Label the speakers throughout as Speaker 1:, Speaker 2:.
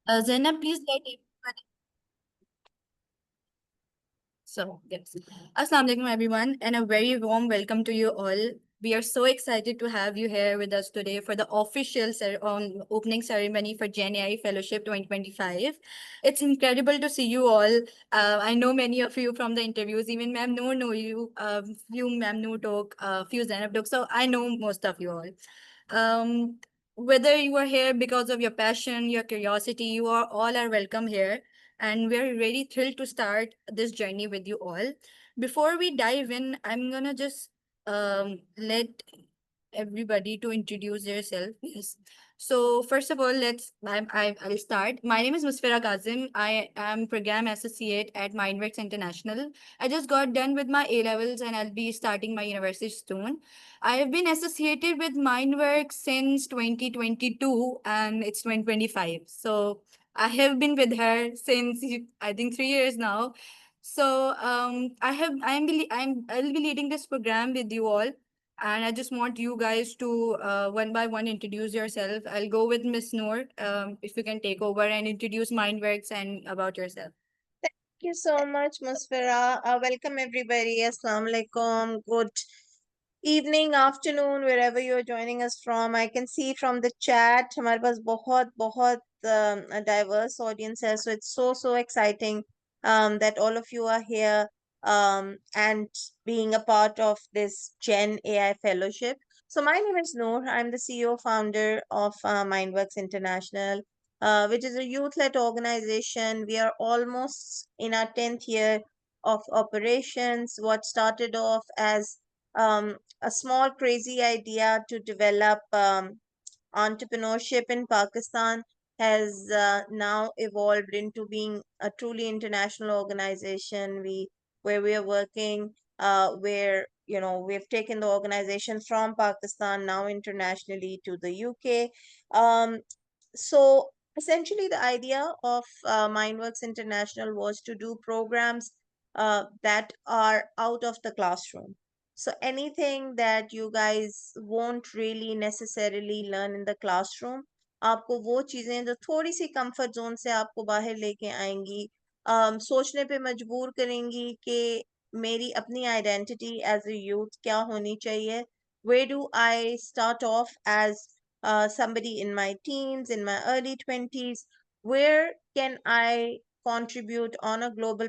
Speaker 1: Zainab, please let everybody. So, yes. Assalamu alaikum, everyone, and a very warm welcome to you all. We are so excited to have you here with us today for the official opening ceremony for Gen AI Fellowship 2025. It's incredible to see you all. I know many of you from the interviews, even Ma'am Noor know you, few Ma'am Noor talk, few Zainab talk, so I know most of you all. Um, whether you are here because of your passion, your curiosity, you are all are welcome here, and we're really thrilled to start this journey with you all. Before we dive in, I'm gonna just let everybody to introduce yourself. Yes. So first of all, I'll start. My name is Musfira Kazim. I am program associate at Mindworks International. I just got done with my A levels and I'll be starting my university soon. I have been associated with Mindworks since 2022 and it's 2025. So I have been with her since I think 3 years now. So I'll be leading this program with you all, and I just want you guys to one by one introduce yourself. I'll go with Miss Noor. If you can take over and introduce Mindworks and about yourself.
Speaker 2: Thank you so much, Musfira. Welcome everybody. Assalamu alaikum. Good evening, afternoon, wherever you're joining us from. I can see from the chat, हमारे पास बहुत a diverse audience है. So it's so exciting that all of you are here and being a part of this Gen AI Fellowship. So my name is Noor. I'm the CEO founder of Mindworks International, which is a youth-led organization. We are almost in our 10th year of operations. What started off as a small crazy idea to develop entrepreneurship in Pakistan has now evolved into being a truly international organization. Where we are working, where we've taken the organization from Pakistan now internationally to the UK. So essentially, the idea of Mindworks International was to do programs that are out of the classroom. So anything that you guys won't really necessarily learn in the classroom, आपको वो चीजें जो थोड़ी सी comfort zone से आपको बाहर लेके आएंगी, सोचने पे मजबूर करेंगी कि मेरी अपनी आइडेंटिटी एज ए यूथ क्या होनी चाहिए. Where do I start off as somebody in my teens, in my early 20s? Where can I contribute on a global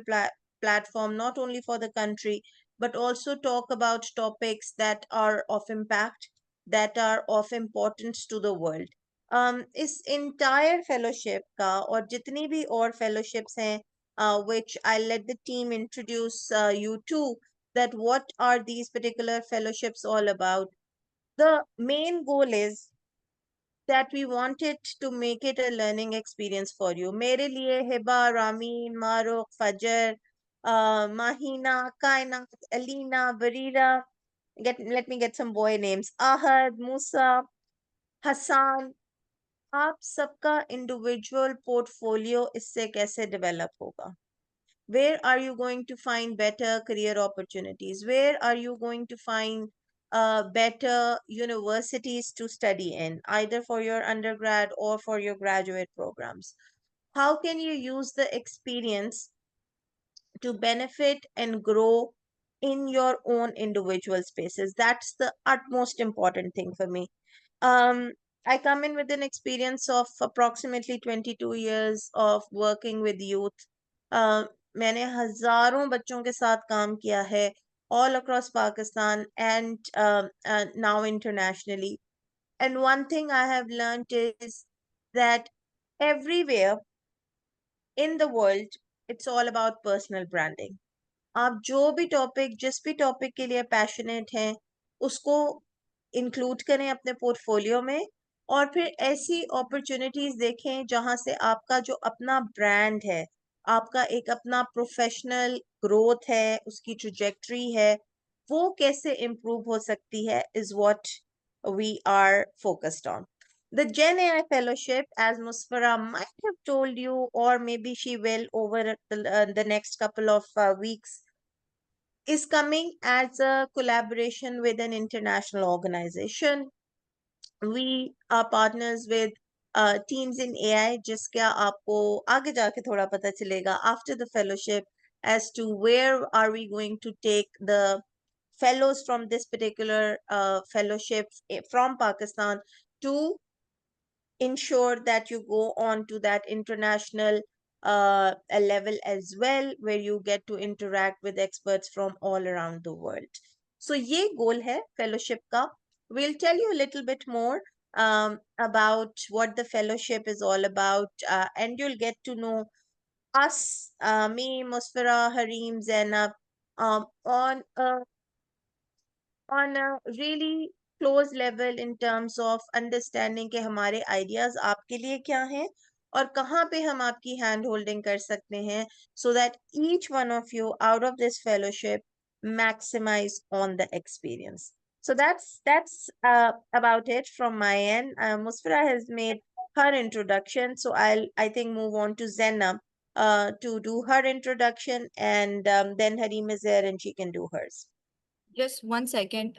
Speaker 2: platform, not only for the country, but also talk about topics that are of impact, that are of importance to the world. इस entire fellowship का और जितनी भी और fellowships हैं, which I'll let the team introduce you to, that what are these particular fellowships all about. The main goal is that we wanted to make it a learning experience for you. मेरे लिए हिबा, रामीन, मारुख, फजर, Mahina, Kainat, Alina, Barira. Let me get some boy names. Ahad, Musa, Hassan. आप सबका individual portfolio इससे कैसे develop होगा? Where are you going to find better career opportunities? Where are you going to find better universities to study in, either for your undergrad or for your graduate programs? How can you use the experience to benefit and grow in your own individual spaces? That's the utmost important thing for me. Um, I come in with an experience of approximately 22 years of working with youth. Uh, मैंने हजारों बच्चों के साथ काम किया है all across Pakistan and now internationally. And one thing I have learned is that everywhere in the world, it's all about personal branding. आप जो भी टॉपिक जिस भी टॉपिक के लिए पैशनेट हैं उसको इंक्लूड करें अपने पोर्टफोलियो में, और फिर ऐसी अपॉर्चुनिटीज देखें जहां से आपका जो अपना ब्रांड है, आपका एक अपना प्रोफेशनल ग्रोथ है, उसकी ट्रजेक्टरी है, वो कैसे इम्प्रूव हो सकती है is what we are focused on. The Gen AI Fellowship, as Musfara might have told you, or maybe she will over the next couple of weeks, is coming as a collaboration with an international organization. We are partners with teens in AI, जिसका आपको आगे जाके थोड़ा पता चलेगा after the fellowship as to where are we going to take the fellows from this particular fellowship from Pakistan to ensure that you go on to that international level as well, where you get to interact with experts from all around the world. So ye goal hai fellowship ka. We'll tell you a little bit more about what the fellowship is all about, and you'll get to know us, me, Musfira, Hareem, Zainab, on a really close level in terms of understanding के हमारे ideas आपके लिए क्या हैं और कहाँ पे हम आपकी hand holding कर सकते हैं, so that each one of you out of this fellowship maximize on the experience. So that's about it from my end. Musfira has made her introduction, so I think move on to Zainab to do her introduction, and then Hareem is there and she can do hers.
Speaker 1: Just 1 second.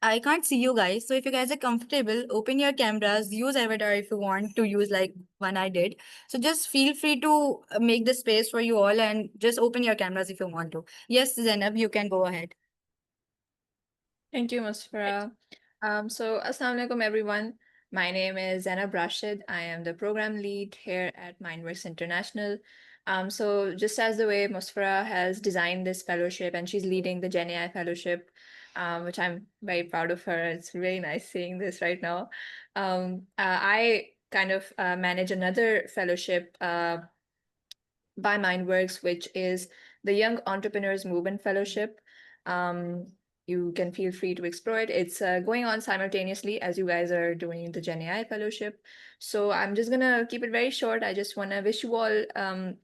Speaker 1: I can't see you guys. So if you guys are comfortable, open your cameras, use avatar if you want to use like one I did. So just feel free to make the space for you all and just open your cameras if you want to. Yes, Zainab, you can go ahead.
Speaker 3: Thank you, Musfira. So, Assalamu alaikum, everyone. My name is Zainab Rashid. I am the program lead here at Mindworks International. So, just as the way Musfira has designed this fellowship and she's leading the Gen AI fellowship, which I'm very proud of her. It's really nice seeing this right now. I kind of manage another fellowship by Mindworks, which is the Young Entrepreneurs Movement Fellowship. You can feel free to explore it. It's going on simultaneously as you guys are doing the Gen AI Fellowship. So I'm just gonna keep it very short. I just wanna wish you all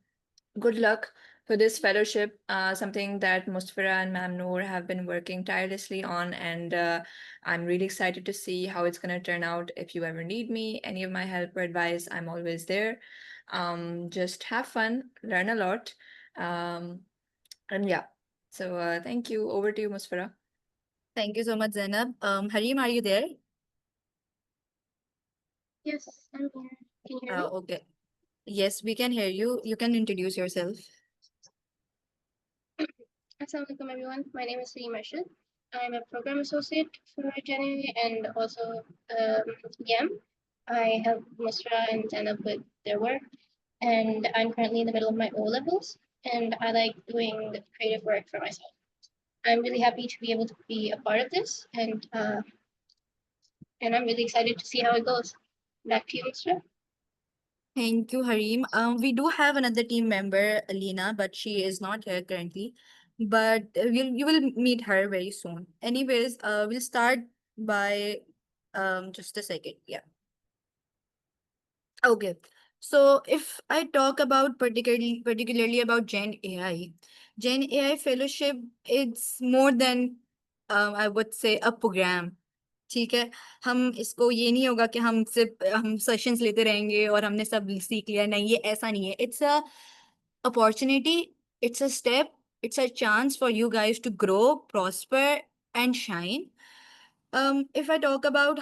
Speaker 3: good luck for this fellowship, something that Musfira and Ma'am Noor have been working tirelessly on, and I'm really excited to see how it's gonna turn out. If you ever need me, any of my help or advice, I'm always there. Just have fun, learn a lot, and yeah. So thank you. Over to you, Musfira.
Speaker 1: Thank you so much, Zainab. Hareem, are you there?
Speaker 4: Yes, I'm here. Can you hear me?
Speaker 1: Okay. Yes, we can hear you. You can introduce yourself.
Speaker 4: Assalamu alaikum, everyone. My name is Saeem Rashid. I'm a program associate for Jenny and also YAM. I help Musra and Zainab with their work, and I'm currently in the middle of my O levels, and I like doing the creative work for myself. I'm really happy to be able to be a part of this, and I'm really excited to see how it goes. Back to you, Musra.
Speaker 1: Thank you, Hareem. We do have another team member, Alina, but she is not here currently. But you will meet her very soon. Anyways, we'll start by just a second. Yeah. Okay. So if I talk about particularly about Gen AI Fellowship, it's more than I would say a program. ठीक है, हम इसको ये नहीं होगा कि हम सिर्फ हम सेशंस लेते रहेंगे और हमने सब सीख लिया, नहीं, ये ऐसा नहीं है. It's a opportunity, it's a step, it's a chance for you guys to grow, prosper and shine. If I talk about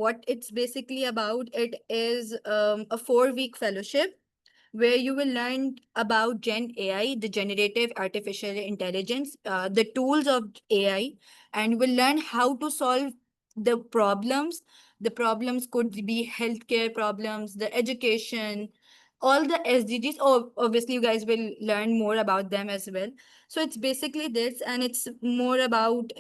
Speaker 1: what it's basically about, it is a 4-week fellowship where you will learn about Gen AI, the generative artificial intelligence, the tools of AI, and will learn how to solve the problems. The problems could be healthcare problems, the education, all the SDGs. Oh, obviously, you guys will learn more about them as well. So it's basically this, and it's more about,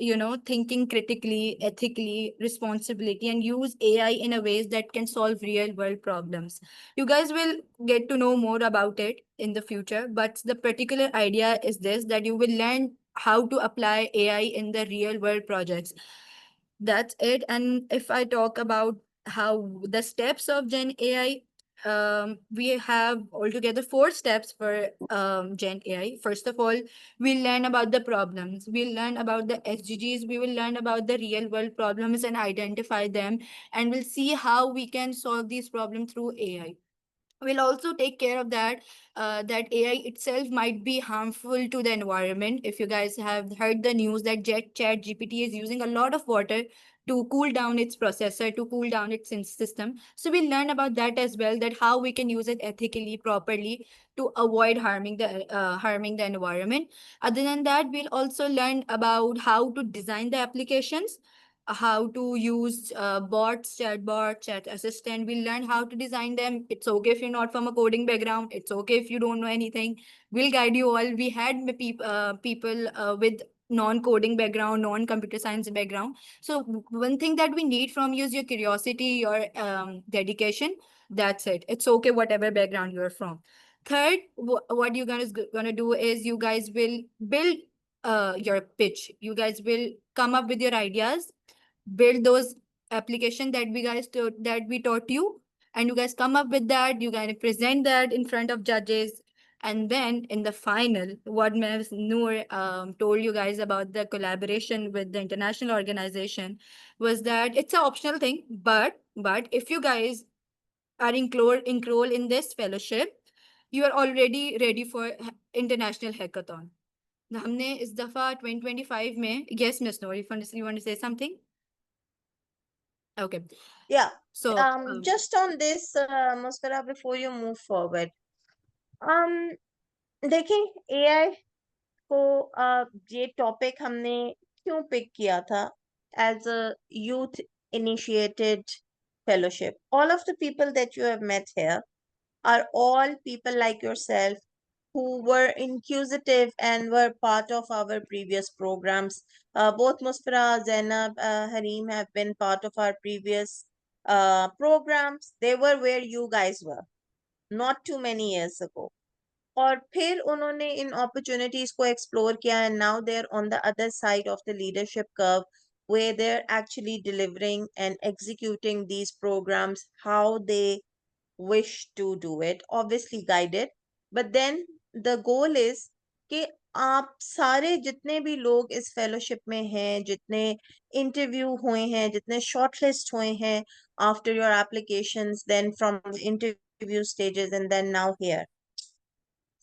Speaker 1: thinking critically, ethically, responsibility, and use AI in a ways that can solve real world problems. You guys will get to know more about it in the future, but the particular idea is this, that you will learn how to apply AI in the real world projects. That's it. And if I talk about how the steps of Gen AI, we have altogether 4 steps for Gen AI. First of all, we'll learn about the problems. We'll learn about the SDGs. We will learn about the real world problems and identify them. And we'll see how we can solve these problems through AI. We'll also take care of that, that AI itself might be harmful to the environment. If you guys have heard the news that Chat GPT is using a lot of water to cool down its processor, to cool down its system. So we'll learn about that as well, that how we can use it ethically, properly, to avoid harming the environment. Other than that, we'll also learn about how to design the applications, how to use bots, chatbot, chat assistant. We'll learn how to design them. It's okay if you're not from a coding background. It's okay if you don't know anything. We'll guide you all. We had people with non-coding background, non-computer science background. So one thing that we need from you is your curiosity, your dedication. That's it. It's okay whatever background you're from. Third, what you guys gonna do is you guys will build your pitch. You guys will come up with your ideas, build those application that we taught you, and you guys come up with that. You guys present that in front of judges, and then in the final, what Ms. Noor told you guys about the collaboration with the international organization was that it's an optional thing, but if you guys are enrolled in this fellowship, you are already ready for international hackathon. हमने इस दफा 2025 में, yes Ms. Noor, you want to say something? Okay.
Speaker 2: Yeah.
Speaker 1: So,
Speaker 2: Just on this, Musfira, before you move forward, देखिए AI को ये topic हमने क्यों pick किया था as a youth initiated fellowship. All of the people that you have met here are all people like yourself who were inquisitive and were part of our previous programs. Both Musfira, Zainab, Hareem have been part of our previous programs. They were where you guys were not too many years ago. और फिर उन्होंने इन opportunities को explore किया and now they are on the other side of the leadership curve where they're actually delivering and executing these programs how they wish to do it, obviously guided. But then the goal is कि आप सारे जितने भी लोग इस fellowship में हैं, जितने इंटरव्यू हुए हैं, जितने शॉर्टलिस्ट हुए हैं after your applications, then from the interview stages and then now here,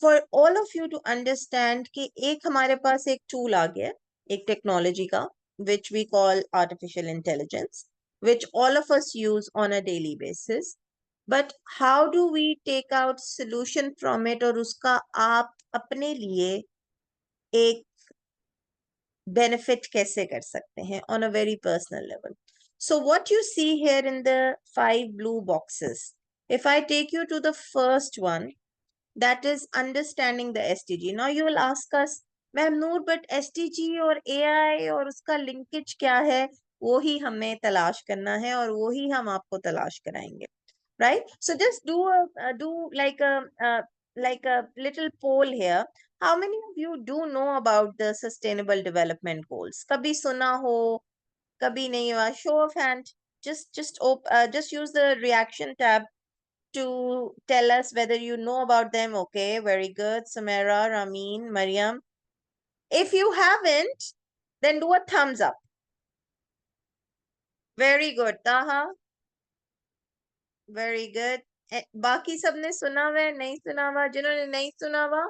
Speaker 2: for all of you to understand कि एक हमारे पास एक tool आ गया, एक technology का, which we call artificial intelligence, which all of us use on a daily basis. But how do we take out solution from it और उसका आप अपने लिए एक benefit कैसे कर सकते हैं on a very personal level. So what you see here in the 5 blue boxes, if I take you to the first one, that is understanding the SDG. Now you will ask us, Ma'am Noor, but SDG और AI और उसका linkage क्या है? वो ही हमें तलाश करना है और वो ही हम आपको तलाश कराएंगे, right? So just do like a little poll here. How many of you do know about the Sustainable Development Goals? कभी सुना हो, कभी नहीं हुआ? Show of hand. Just use the reaction tab to tell us whether you know about them. Okay, very good. Samara, Ramin, Mariam. If you haven't, then do a thumbs up. Very good. Taha. Very good. बाकी सबने सुना हुआ है, नहीं सुना हुआ? जिन्होंने नहीं सुना हुआ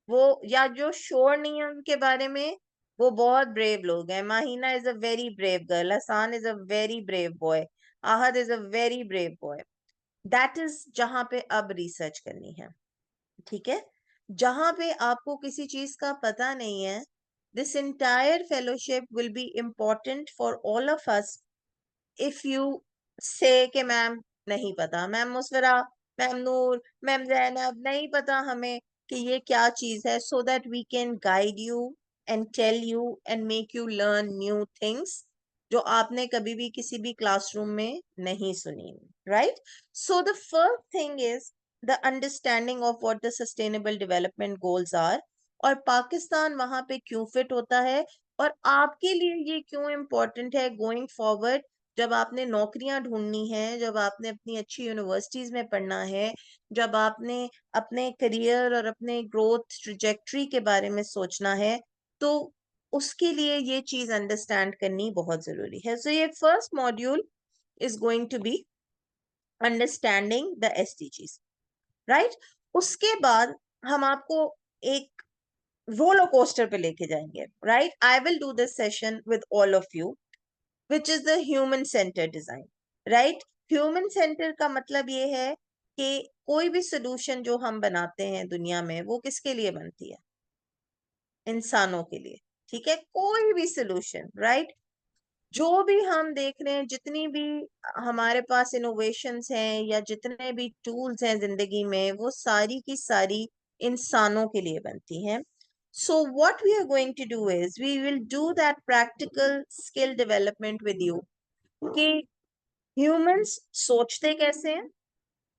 Speaker 2: वो, या जो श्योर नहीं है उनके बारे में, वो बहुत ब्रेव लोग हैं. Mahina is a very brave girl. Hasan is a very brave boy. Ahad is a very brave boy. That is जहां पे अब रिसर्च करनी है, ठीक है? जहां पे आपको किसी चीज का पता नहीं है, this entire fellowship will be important for all of us. If you say कि मैम नहीं पता, ma'am Muswara, ma'am Noor, ma'am Zainab, नहीं पता हमें कि ये क्या चीज है, so that we can guide you and tell you and make you learn new things जो आपने कभी भी किसी भी क्लासरूम में नहीं सुनी, right? So the first thing is the understanding of what the sustainable development goals are और पाकिस्तान वहां पे क्यों फिट होता है और आपके लिए ये क्यों इम्पोर्टेंट है गोइंग फॉरवर्ड. जब आपने नौकरियां ढूंढनी है, जब आपने अपनी अच्छी यूनिवर्सिटीज में पढ़ना है, जब आपने अपने करियर और अपने ग्रोथ ट्रजेक्टरी के बारे में सोचना है, तो उसके लिए ये चीज अंडरस्टैंड करनी बहुत जरूरी है. सो ये first module is going to be understanding the SDGs. Right? उसके बाद हम आपको एक रोलर कोस्टर पे लेके जाएंगे, right? I will do this session with all of you, which is the human centre design, right? Human centre का मतलब ये है कि कोई भी सोल्यूशन जो हम बनाते हैं दुनिया में, वो किसके लिए बनती है? इंसानों के लिए, ठीक है? कोई भी सोल्यूशन, राइट? जो भी हम देख रहे हैं, जितनी भी हमारे पास इनोवेशंस हैं या जितने भी टूल्स हैं जिंदगी में, वो सारी की सारी इंसानों के लिए बनती हैं. So what we are going to do is we will do that practical skill development with you कि humans सोचते कैसे हैं,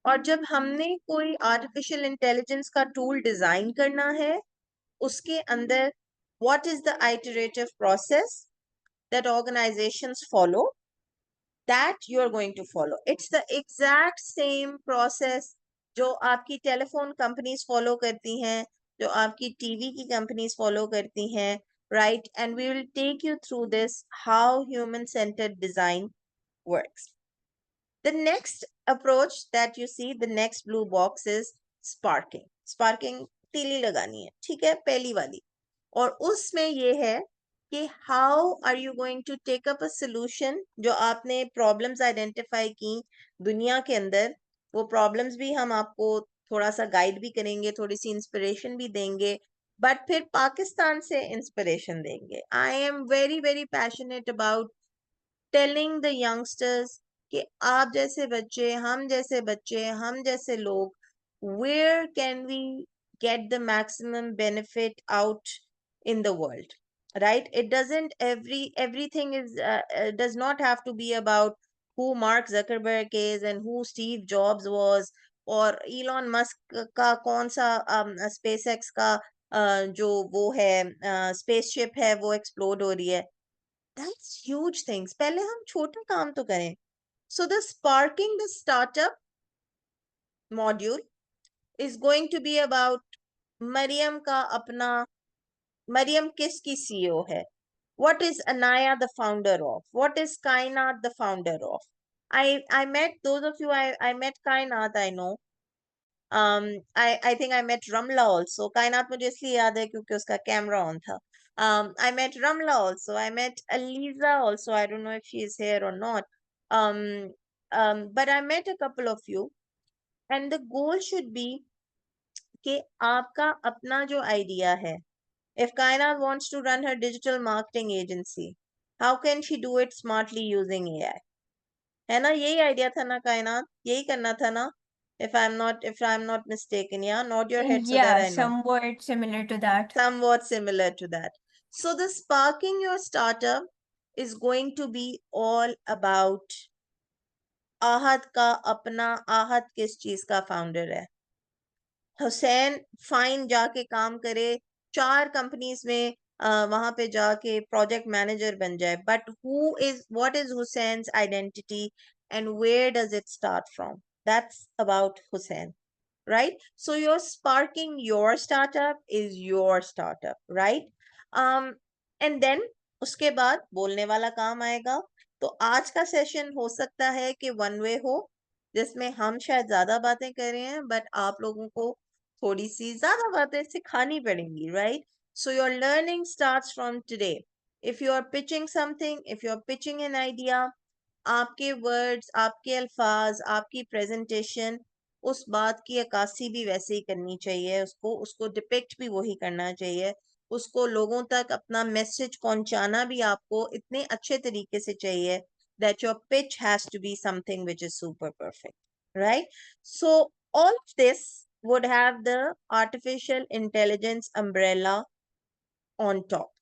Speaker 2: और जब हमने कोई आर्टिफिशियल इंटेलिजेंस का टूल डिजाइन करना है, उसके अंदर what is the iterative process that organizations follow, that you are going to follow. It's the exact same process जो आपकी टेलीफोन कंपनीज फॉलो करती हैं, जो आपकी टीवी की कंपनीज फॉलो करती हैं, right? And we will take you through this, how human centered design works. The next approach that you see, the next blue box is sparking. Sparking तीली लगानी है, ठीक है, पहली वाली. और उसमें ये है कि how are you going to take up a solution, जो आपने problems identify की दुनिया के अंदर, वो problems भी हम आपको थोड़ा सा guide भी करेंगे, थोड़ी सी inspiration भी देंगे, but फिर पाकिस्तान से inspiration देंगे. I am very very passionate about telling the youngsters कि आप जैसे बच्चे, हम जैसे बच्चे, हम जैसे लोग, where can we get the maximum benefit out in the world, right? It doesn't everything is does not have to be about who Mark Zuckerberg is and who Steve Jobs was, और Elon Musk का कौन सा SpaceX का जो वो है spaceship है वो explode हो रही है. That's huge things. पहले हम छोटे काम तो करें. So the sparking the startup module is going to be about Maryam का अपना, मरियम किसकी CEO है? What is Anaya the founder of? What is Kainat the founder of? I met those of you, I met Kainat, I know. I think I met Ramla also. Kainat मुझे इसलिए याद है क्योंकि उसका camera on था. I met Ramla also. I met Aliza also. I don't know if she is here or not. But I met a couple of you, and the goal should be कि आपका अपना जो idea है. If Kainat wants to run her digital marketing agency, how can she do it smartly using AI? है ना, यही idea था ना कायनात, यही करना था ना? If I'm not mistaken, yeah, nod your head so that
Speaker 5: Yeah,
Speaker 2: I know.
Speaker 5: somewhat similar to that.
Speaker 2: Somewhat similar to that. So the sparking your startup is going to be all about आहत का अपना, आहत किस चीज का founder है? Hussain fine जाके काम करे, 4 कंपनीज में वहां पे जाके प्रोजेक्ट मैनेजर बन जाए, but what is Hussain's identity and where does it start from? That's about Hussain, right? So you're sparking your startup is your startup, right? And then उसके बाद बोलने वाला काम आएगा. तो आज का सेशन हो सकता है कि वन वे हो, जिसमें हम शायद ज्यादा बातें कर रहे हैं, बट आप लोगों को थोड़ी सी ज्यादा बातें सिखानी पड़ेंगी, right? So your learning starts from today. If you are pitching something, if you are pitching an idea, आपके वर्ड्स, आपके अल्फाज, आपकी प्रेजेंटेशन उस बात की अक्कासी भी वैसे ही करनी चाहिए, उसको डिपिक्ट भी वही करना चाहिए, उसको लोगों तक अपना मैसेज पहुंचाना भी आपको इतने अच्छे तरीके से चाहिए that your pitch has to be something which is super perfect, right? So all of this would have the artificial intelligence umbrella on top.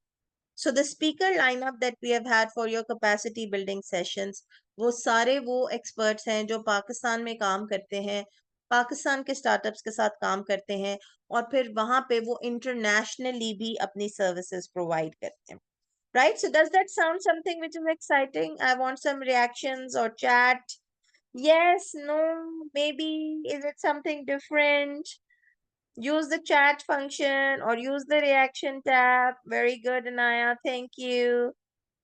Speaker 2: So the speaker lineup that we have had for your capacity building sessions, वो सारे वो experts हैं जो पाकिस्तान में काम करते हैं, पाकिस्तान के startups के साथ काम करते हैं, और फिर वहां पे वो internationally भी अपनी services provide करते हैं. Right? So does that sound something which is exciting? I want some reactions or chat. Yes, no, maybe. Is it something different? Use the chat function or use the reaction tab. Very good, Anaya. Thank you.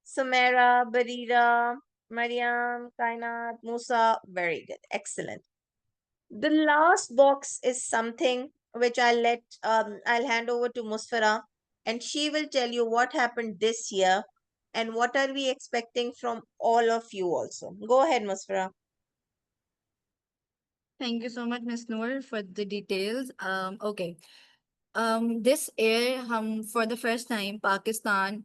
Speaker 2: Sumera, Barira, Mariam, Kainat, Musa. Very good. Excellent. The last box is something which I'll hand over to Musfira, and she will tell you what happened this year and what are we expecting from all of you also. Go ahead, Musfira.
Speaker 1: Thank you so much, Miss Noor, for the details. Okay. This year, for the first time, Pakistan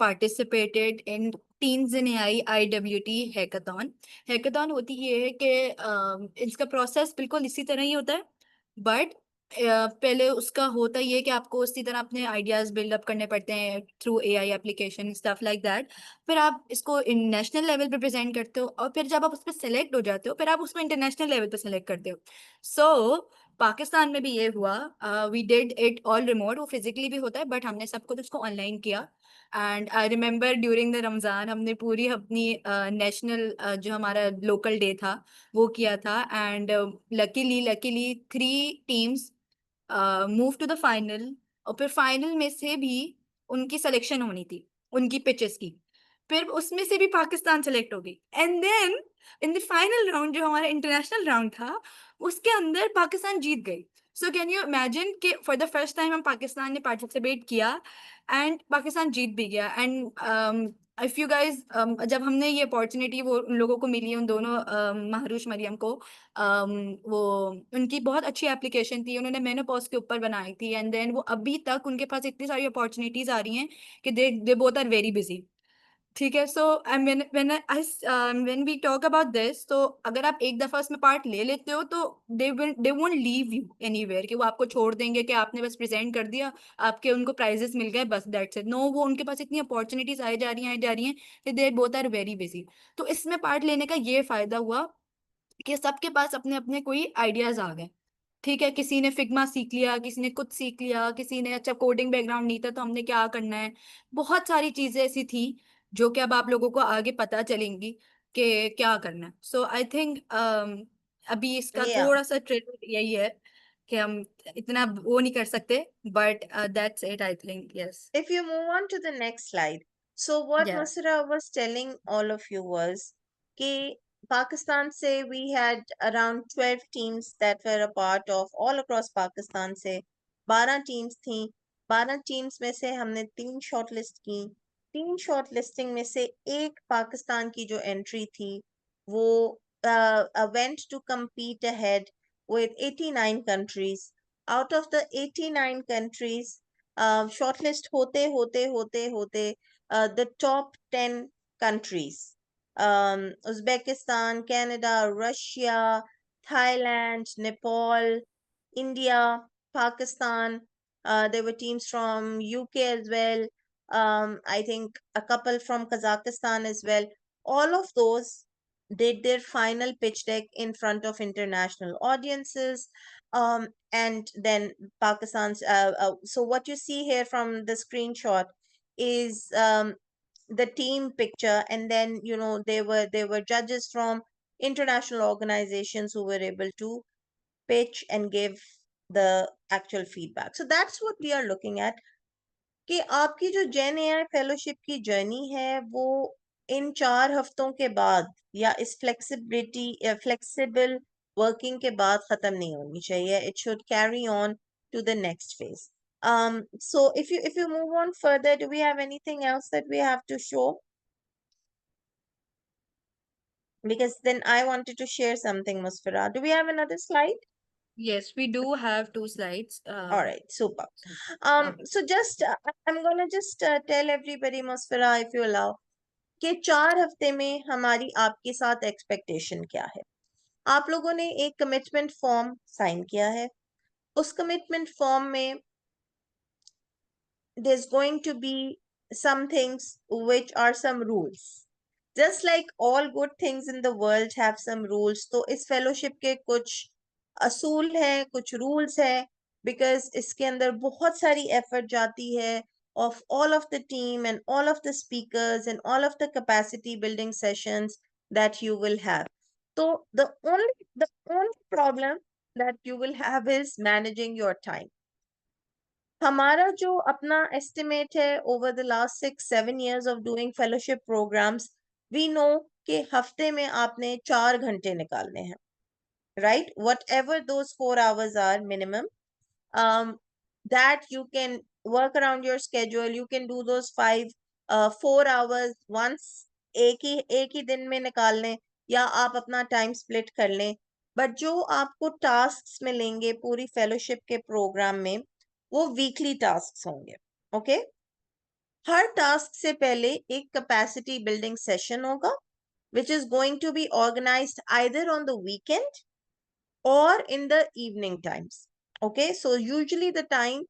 Speaker 1: participated in Teens in AI IWT hackathon. Hackathon होती ये है कि इसका process बिल्कुल इसी तरह ही होता है, बट पहले उसका होता ये है कि आपको उसी तरह अपने आइडियाज बिल्डअप करने पड़ते हैं through AI application stuff like that. फिर आप इसको नेशनल लेवल पे प्रेजेंट करते हो, और फिर जब आप उस पर सेलेक्ट हो जाते हो, फिर आप उसको इंटरनेशनल लेवल पे सेलेक्ट करते हो। सो पाकिस्तान में भी ये हुआ। We did it all remote, वो फिजिकली भी होता है बट हमने सब कुछ उसको ऑनलाइन किया। And I remember during the Ramzan हमने पूरी अपनी नेशनल जो हमारा लोकल डे था वो किया था। And luckily 3 teams move to the final, और फिर फाइनल में से भी उनकी सिलेक्शन होनी थी, उनकी पिचेस की। फिर उसमें से भी पाकिस्तान सेलेक्ट हो गई, and then in the final round जो हमारा इंटरनेशनल राउंड था उसके अंदर पाकिस्तान जीत गई। सो कैन यू इमेजिन कि फॉर द फर्स्ट टाइम हम पाकिस्तान ने पार्टिसिपेट किया एंड पाकिस्तान जीत भी गया। एंड इफ यू गाइज, जब हमने ये अपॉर्चुनिटी वो उन लोगों को मिली, उन दोनों महारूश मरियम को, वो उनकी बहुत अच्छी एप्लीकेशन थी, उन्होंने मेनोपॉज के ऊपर बनाई थी, एंड देन वो अभी तक उनके पास इतनी सारी अपॉर्चुनिटीज आ रही हैं कि they both are very busy. ठीक है। So when we talk about this, तो अगर आप एक दफा उसमें पार्ट ले लेते हो तो they won't leave you anywhere, कि वो आपको छोड़ देंगे कि आपने बस प्रेजेंट कर दिया, आपके उनको प्राइजेस मिल गए, बस दैट्स इट। नो, वो उनके पास इतनी अपॉर्चुनिटीज आई जा रही हैं, they both are very busy. तो इसमें पार्ट लेने का ये फायदा हुआ कि सबके पास अपने अपने कोई आइडियाज आ गए। ठीक है, किसी ने फिग्मा सीख लिया, किसी ने कुछ सीख लिया, किसी ने अच्छा कोडिंग बैकग्राउंड नहीं था तो हमने क्या करना है। बहुत सारी चीजें ऐसी थी जो कि अब आप लोगों को आगे पता चलेंगी कि क्या करना है। सो आई थिंक अभी इसका
Speaker 2: Yeah.
Speaker 1: थोड़ा सा ट्रेंड यही है कि हम इतना वो नहीं कर सकते, but that's it I think. Yes.
Speaker 2: If you move on to the next slide, so what
Speaker 1: या
Speaker 2: Musra was telling all of you was कि Pakistan से we had around 12 teams that were a part of all across Pakistan से 12 teams थी। 12 teams में से हमने 3 shortlist की। 3 shortlisting में से एक पाकिस्तान की जो एंट्री थी वो went to compete ahead with 89 countries. Out of the 89 countries, shortlist होते the top 10 countries, Uzbekistan, Canada, Russia, Thailand, Nepal, India, Pakistan. There were teams from UK as well. I think a couple from Kazakhstan as well. All of those did their final pitch deck in front of international audiences. And then Pakistan's. So what you see here from the screenshot is the team picture, and then there were judges from international organizations who were able to pitch and give the actual feedback. So that's what we are looking at, कि आपकी जो जेन AI fellowship की journey है वो इन 4 हफ्तों के बाद या इस फ्लेक्सिबल वर्किंग के बाद खत्म नहीं होनी चाहिए. It should carry on to the next phase. So if you move on further, do we have anything else that we have to show? Because then I wanted to share something, Musfira. Do we have another slide?
Speaker 1: Yes, we do have 2 slides.
Speaker 2: All right, super.
Speaker 1: Okay.
Speaker 2: So just I'm gonna just tell everybody, Musfira, if you allow, कि 4 हफ्ते में हमारी आपके साथ expectation क्या है. आप लोगों ने एक कमिटमेंट फॉर्म साइन किया है. उस कमिटमेंट फॉर्म में there's going to be some things which are some rules. Just like all good things in the world have some rules, तो इस फेलोशिप के कुछ असूल हैं, कुछ रूल्स हैं, because इसके अंदर बहुत सारी एफर्ट जाती है of all of the team and all of the speakers and all of the capacity building sessions that you will have. So the only problem that you will have is managing your time. हमारा जो अपना estimate है over the last 6-7 years of doing fellowship programs, we know कि हफ्ते में आपने 4 घंटे निकालने हैं, right? Whatever those 4 hours are minimum, that you can work around your schedule. You can do those 4 hours once एक ही दिन में निकाल लें, या आप अपना टाइम स्प्लिट कर लें. बट जो आपको टास्क्स मिलेंगे पूरी फेलोशिप के प्रोग्राम में, वो वीकली टास्क्स होंगे. ओके, हर टास्क से पहले एक कैपेसिटी बिल्डिंग सेशन होगा, which is going to be organized either on the weekend or in the evening times. Okay, so usually the time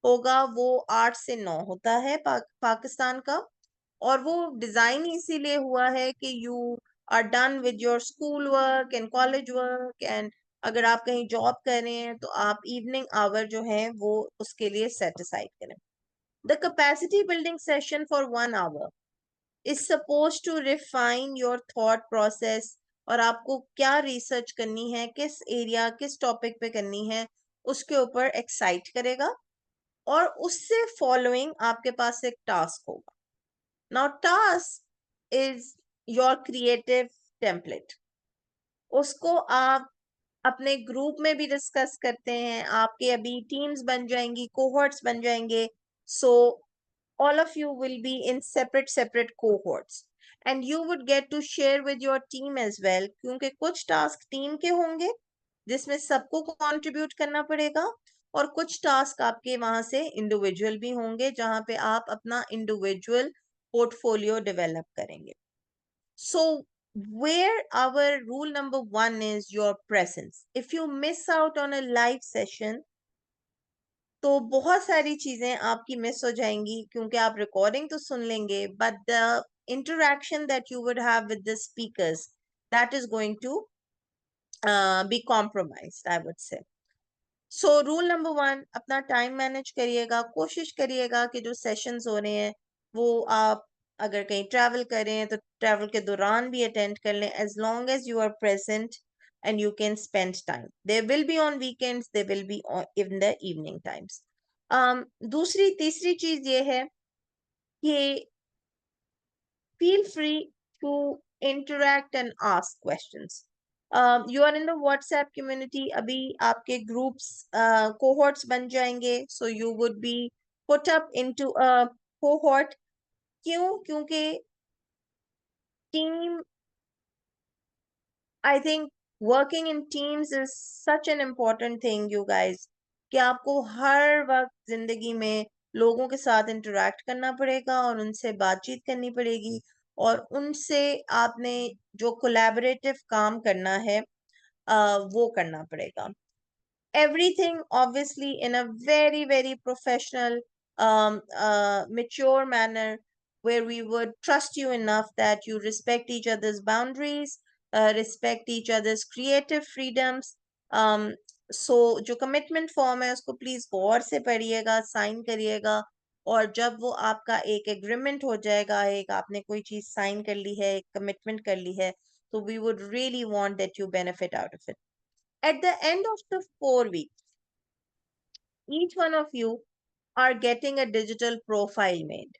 Speaker 2: होगा वो 8 से 9 होता है पाकिस्तान का, और वो डिजाइन इसीलिए हुआ है कि you are done with your school work and college work, and अगर आप कहीं जॉब कर रहे हैं तो आप इवनिंग आवर जो है वो उसके लिए सेट असाइड करें. The capacity building session for 1 hour is supposed to refine your thought process, और आपको क्या रिसर्च करनी है, किस एरिया किस टॉपिक पे करनी है, उसके ऊपर एक्साइट करेगा. और उससे फॉलोइंग आपके पास एक टास्क होगा. Now task is your creative template. उसको आप अपने ग्रुप में भी डिस्कस करते हैं, आपके अभी टीम्स बन जाएंगी, कोहॉर्ट्स बन जाएंगे. सो all of you will be in separate cohorts, and you would get to share with your team as well, क्योंकि कुछ टास्क टीम के होंगे जिसमें सबको कंट्रीब्यूट करना पड़ेगा, और कुछ टास्क आपके वहां से इंडिविजुअल भी होंगे जहां पे आप अपना इंडिविजुअल पोर्टफोलियो डेवलप करेंगे. So where our rule number 1 is your presence. If you miss out on a live session, तो बहुत सारी चीजें आपकी मिस हो जाएंगी, क्योंकि आप रिकॉर्डिंग तो सुन लेंगे, but the interaction that you would have with the speakers, that is going to be compromised, I would say. So rule number 1, अपना टाइम मैनेज करिएगा. कोशिश करिएगा कि जो सेशंस हो रहे हैं वो आप अगर कहीं ट्रैवल कर रहे हैं तो ट्रैवल के दौरान भी अटेंड कर लें, as long as you are present and you can spend time. They will be on weekends, they will be in the evening times. दूसरी तीसरी चीज ये है कि feel free to interact and ask questions. You are in the WhatsApp community. अभी आपके groups cohorts बन जाएंगे, so you would be put up into a cohort. क्यों? क्योंकि team, I think working in teams is such an important thing, you guys, कि आपको हर वक्त जिंदगी में लोगों के साथ इंटरेक्ट करना पड़ेगा और उनसे बातचीत करनी पड़ेगी, और उनसे आपने जो कोलैबोरेटिव काम करना है वो करना पड़ेगा. Everything obviously in a very professional, mature manner, where we would trust you enough that you respect each other's boundaries, respect each other's creative freedoms. So जो commitment form है उसको please गौर से पढ़िएगा, sign करिएगा, और जब वो आपका एक agreement हो जाएगा, एक आपने कोई चीज sign कर ली है, एक commitment कर ली है, तो we would really want that you benefit out of it. At the end of the 4 weeks, each one of you are getting a digital profile made.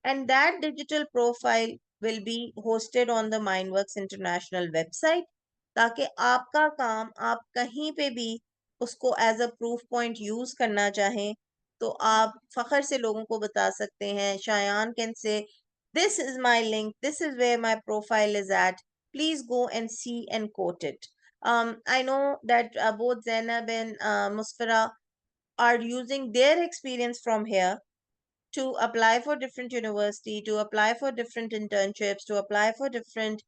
Speaker 2: And that digital profile will be hosted on the Mindworks International website, ताकि आपका काम आप कहीं पे भी उसको as a proof point use करना चाहें तो आप फखर से लोगों को बता सकते हैं. Shayan can say, this is my link, this is where my profile is at, please go and see and quote it. I know that both Zainab and Musfira are using their experience from here to apply for different university, to apply for different internships, to apply for different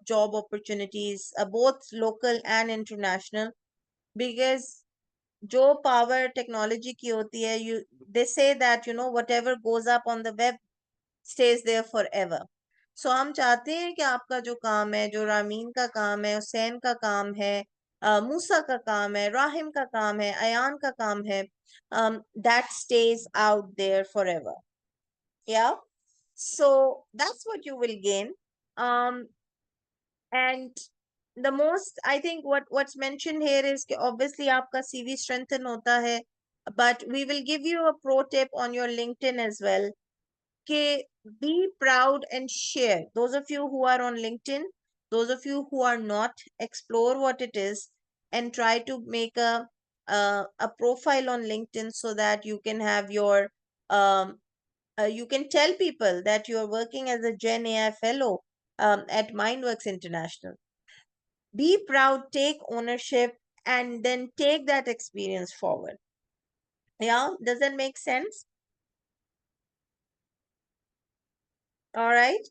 Speaker 2: job opportunities, both local and international. Because जो power technology की होती है, they say that whatever goes up on the web stays there forever. So हम चाहते हैं कि आपका जो काम है, जो रामीन का काम है, हुसैन का काम है, मूसा का काम है, राहिम का काम है, अयान का काम है, that stays out there forever. Yeah, so that's what you will gain. And the most, I think what's mentioned here is कि obviously आपका CV strengthen होता है, but we will give you a pro tip on your LinkedIn as well. कि be proud and share. Those of you who are on LinkedIn, those of you who are not, explore what it is and try to make a profile on LinkedIn so that you can have your you can tell people that you are working as a Gen AI fellow at Mindworks International. Be proud, take ownership, and then take that experience forward. Yeah, does that make sense? All right.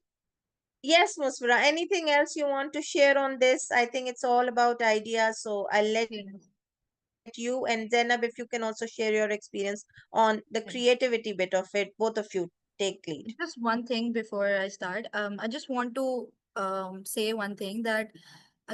Speaker 2: Yes, Musfira, anything else you want to share on this? I think it's all about ideas, so I'll let
Speaker 1: Yeah.
Speaker 2: you and Zainab, if you can also share your experience on the
Speaker 1: Yeah.
Speaker 2: creativity bit of it. Both of you take lead.
Speaker 1: Just one thing before I start. I just want to say one thing that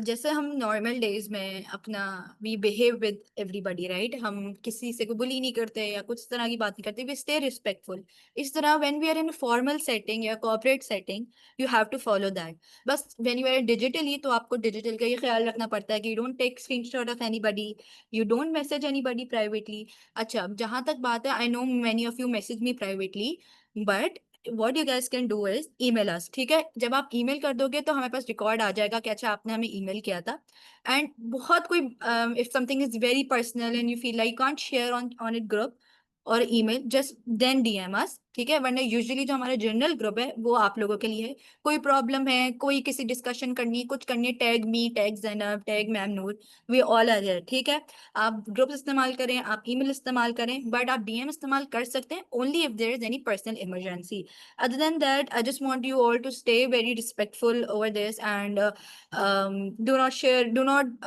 Speaker 1: जैसे हम normal days में अपना we behave with everybody right, हम किसी से को बुली नहीं करते या कुछ तरह की बात नहीं करते, वी स्टे रिस्पेक्टफुल. इस तरह when we are in formal setting या corporate setting, you have to follow that. बस व्हेन यू आर डिजिटली, तो आपको डिजिटल का ये ख्याल रखना पड़ता है कि you don't take screenshot of anybody, you don't message anybody privately. अच्छा, जहां तक बात है, I know many of you message me privately, but what you guys can do is email us. ठीक है, जब आप ईमेल कर दोगे तो हमारे पास रिकॉर्ड आ जाएगा कि अच्छा आपने हमें ईमेल किया था. एंड बहुत कोई if something is very personal and you feel like can't share on it group और email, just then DM us. ठीक है, वरना यूजुअली जो हमारा जनरल ग्रुप है वो आप लोगों के लिए है. कोई प्रॉब्लम है, कोई किसी डिस्कशन करनी है, कुछ करनी है, tag me, tag Zainab, tag ma'am Noor, we all are there. ठीक है, आप ग्रुप इस्तेमाल करें, आप ईमेल इस्तेमाल करें, बट आप डीएम इस्तेमाल कर सकते हैं only if there is any personal emergency. Other than that, I just want you all to stay very respectful over this, and do not share, do not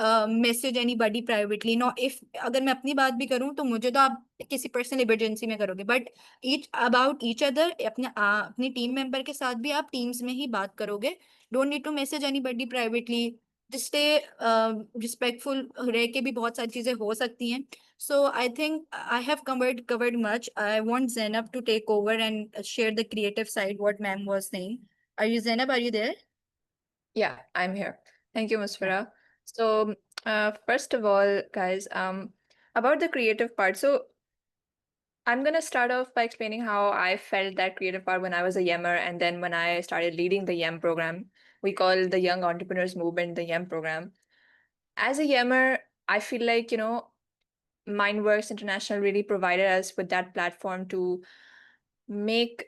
Speaker 1: message anybody privately. No, if अगर मैं अपनी बात भी करूँ तो मुझे तो आप किसी पर्सनल इमरजेंसी में करोगे, but each about each other, अपनी टीम मेंबर के साथ भी आप टीम्स में ही बात करोगे. Don't need to message anybody privately. Stay respectful रह के भी बहुत सारी चीजें हो सकती हैं. So I think I have covered much. I want Zainab to take over and share the creative side, what ma'am was saying. Are you Zainab? Are you there?
Speaker 3: Yeah, I'm here. Thank you, Musfira. So, first of all, guys, about the creative part. So, I'm gonna start off by explaining how I felt that creative part when I was a Yemmer, and then when I started leading the Yem program. We call the Young Entrepreneurs Movement the Yem program. As a Yemmer, I feel like, Mindworks International really provided us with that platform to make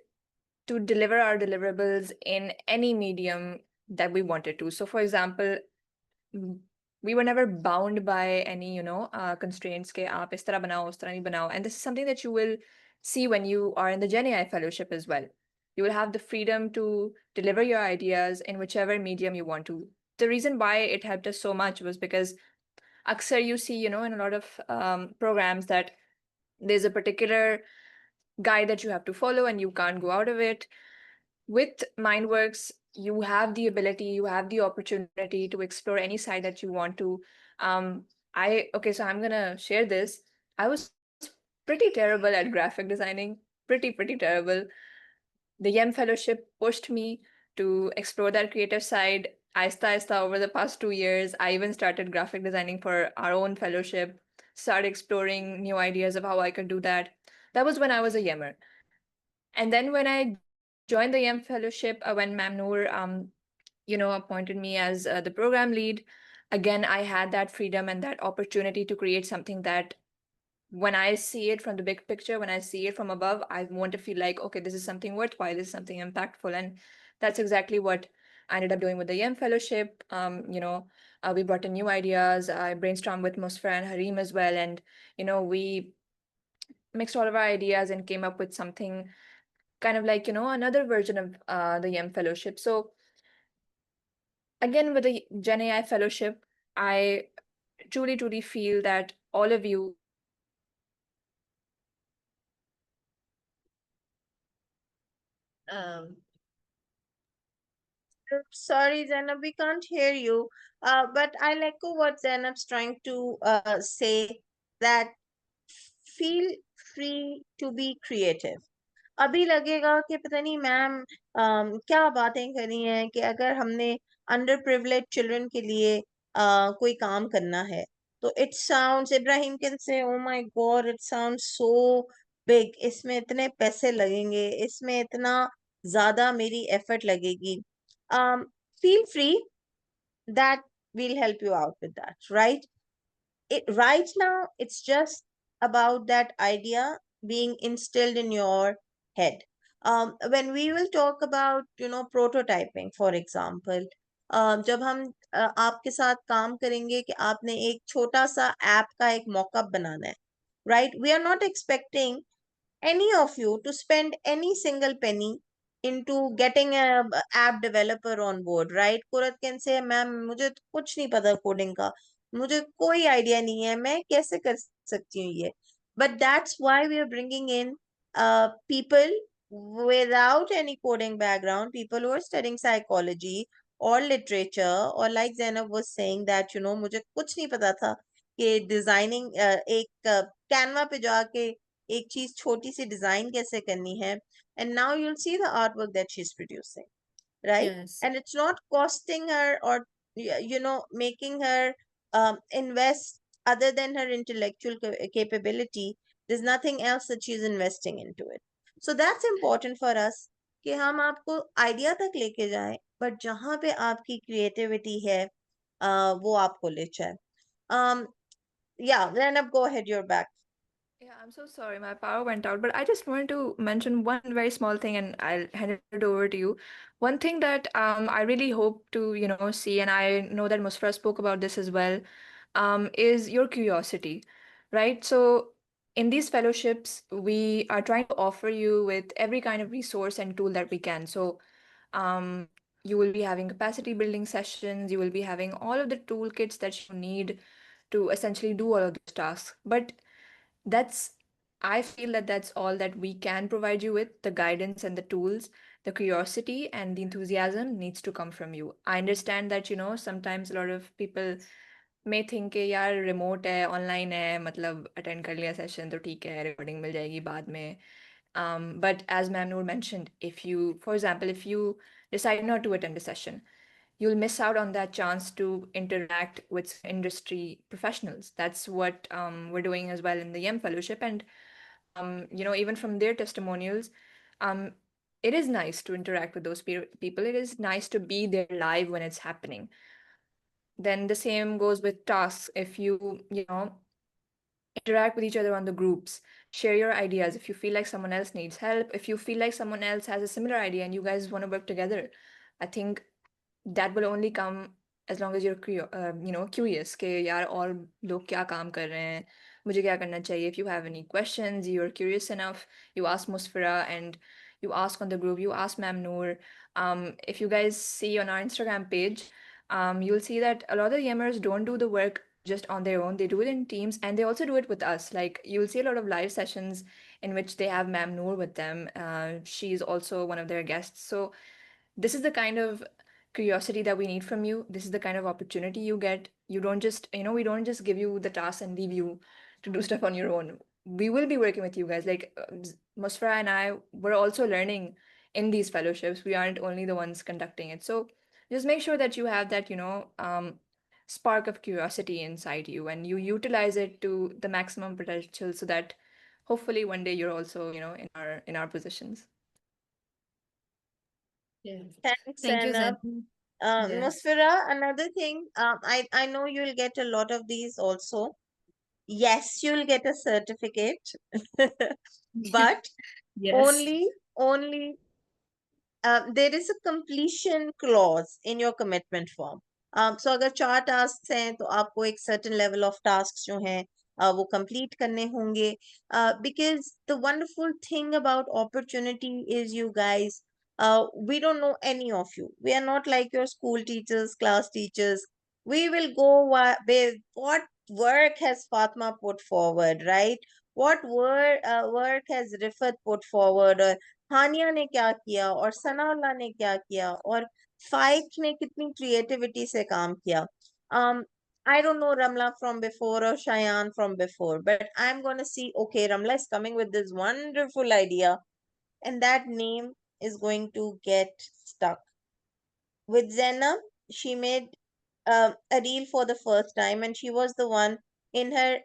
Speaker 3: to deliver our deliverables in any medium that we wanted to. So, for example, we were never bound by any, constraints ke aap is tarah banao, us tarah nahi banao. And this is something that you will see when you are in the Gen AI fellowship as well. You will have the freedom to deliver your ideas in whichever medium you want to. The reason why it helped us so much was because aksar you see, in a lot of programs that there's a particular guide that you have to follow and you can't go out of it. With Mindworks, you have the ability, you have the opportunity to explore any side that you want to. So I'm gonna share this. I was pretty terrible at graphic designing, pretty terrible. The Yem Fellowship pushed me to explore that creative side. Aista over the past 2 years, I even started graphic designing for our own fellowship, started exploring new ideas of how I could do that. That was when I was a Yemmer. And then when I joined the Yem Fellowship, when Ma'am Noor, appointed me as the program lead, again, I had that freedom and that opportunity to create something that when I see it from the big picture, when I see it from above, I want to feel like, okay, this is something worthwhile, this is something impactful. And that's exactly what I ended up doing with the Yem Fellowship. We brought in new ideas. I brainstormed with Musfira and Harim as well. And, we mixed all of our ideas and came up with something kind of like, another version of the Yem Fellowship. So again, with the Gen AI Fellowship, I truly feel that all of you
Speaker 2: Sorry, Zainab, we can't hear you. But I'll echo what Zainab's trying to say, that feel free to be creative. अभी लगेगा कि पता नहीं ma'am क्या बातें करी हैं कि अगर हमने अंडर प्रिविलेज चिल्ड्रन के लिए कोई काम करना है तो it sounds, Ibrahim can say oh my God it sounds so big, इसमें इतने पैसे लगेंगे, इसमें इतना ज्यादा मेरी एफर्ट लगेगी. Feel free, that we'll help you out with that, right? Right now, it's just about that idea being instilled in your head. When we will talk about, prototyping, for example, जब हम आपके साथ काम करेंगे कि आपने एक छोटा सा ऐप का एक मॉकअप बनाना है, right? We are not expecting any of you to spend any single penny into getting a app developer on board, right? Kurat can say, ma'am मुझे तो कुछ नहीं पता कोडिंग का, मुझे कोई आइडिया नहीं है, मैं कैसे कर सकती हूँ ये. But that's why we are bringing in people without any coding background, people who are studying psychology or literature, or like Zainab was saying that, मुझे कुछ नहीं पता था कि डिजाइनिंग एक कैनवा पे जाके एक चीज छोटी सी डिजाइन कैसे करनी है. And now you'll see the artwork that she's producing, right?
Speaker 1: Yes.
Speaker 2: And it's not costing her or making her invest other than her intellectual capability. There's nothing else that she's investing into it. So that's important for us कि हम आपको idea तक लेके जाएं, but जहां पे आपकी creativity है वो आपको ले जाए. um yeah, Zainab, go ahead, you're back.
Speaker 3: Yeah, I'm so sorry, my power went out, but I just wanted to mention one very small thing and I'll hand it over to you. One thing that I really hope to, see, and I know that Musfra spoke about this as well, is your curiosity, right? So in these fellowships, we are trying to offer you with every kind of resource and tool that we can. So um, you will be having capacity building sessions, you will be having all of the toolkits that you need to essentially do all of those tasks. But that's I feel that that's all that we can provide you with. The guidance and the tools, the curiosity and the enthusiasm needs to come from you. I understand that, sometimes a lot of people may think कि यार remote है, online है, मतलब attend कर लिया session तो ठीक है, recording मिल जाएगी बाद में. But as Ma'am Noor mentioned, if you, for example, if you decide not to attend a session, you'll miss out on that chance to interact with industry professionals. That's what we're doing as well in the YEM Fellowship. And, even from their testimonials, um, it is nice to interact with those people. It is nice to be there live when it's happening. Then the same goes with tasks. If you interact with each other on the groups, share your ideas. If you feel like someone else needs help, if you feel like someone else has a similar idea and you guys want to work together, I think that will only come as long as you're curious कि यार और लोग क्या काम कर रहे हैं, मुझे क्या करना चाहिए. If you have any questions, you're curious enough, you ask Musfira and you ask on the group, you ask Ma'am Noor. If you guys see on our Instagram page, you'll see that a lot of Yemers don't do the work just on their own. They do it in teams and they also do it with us. Like you'll see a lot of live sessions in which they have Ma'am Noor with them. She's also one of their guests. So this is the kind of curiosity that we need from you. This is the kind of opportunity you get. You don't just, we don't just give you the task and leave you to do stuff on your own. We will be working with you guys. Like Musfra and I, we're also learning in these fellowships. We aren't only the ones conducting it. So just make sure that you have that, spark of curiosity inside you and you utilize it to the maximum potential so that hopefully one day you're also, in our positions.
Speaker 1: Yes.
Speaker 2: Thanks,
Speaker 1: Thank you,
Speaker 2: Zainab.
Speaker 1: Zen. Yes.
Speaker 2: Musfira, another thing, I know you'll get a lot of these also. Yes, you'll get a certificate, but
Speaker 1: Yes.
Speaker 2: only there is a completion clause in your commitment form. So अगर 4 tasks हैं तो आपको एक certain level of tasks जो हैं वो complete करने होंगे. Because the wonderful thing about opportunity is you guys, we don't know any of you. We are not like your school teachers, class teachers. We will go with what work has Fatma put forward, right? What work has Rifat put forward, or हानिया ने क्या किया, और सनाउल्लाह ने क्या किया, और फाइक ने कितनी क्रिएटिविटी से काम किया. I don't know Ramla from before or Shayan from before, but I'm gonna see, okay, Ramla is coming with this wonderful idea, and that name is going to get stuck. With Zainab, she made a reel for the first time, and she was the one in her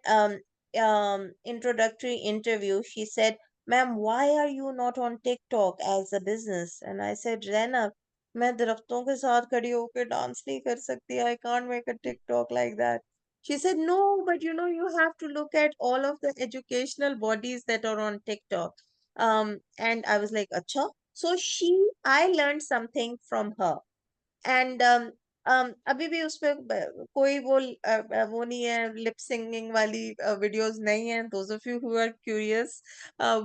Speaker 2: introductory interview. She said, "Ma'am, why are you not on TikTok as a business?" And I said, "Zainab, मैं दरख्तों के साथ खड़ी होकर dance नहीं कर सकती. I can't make a TikTok like that. She said, no, but you have to look at all of the educational bodies that are on TikTok. And I was like, acha. So I learned something from her. And अभी भी उस पे कोई वो नहीं है, lip singing वाली videos नहीं है. Those of you who are curious,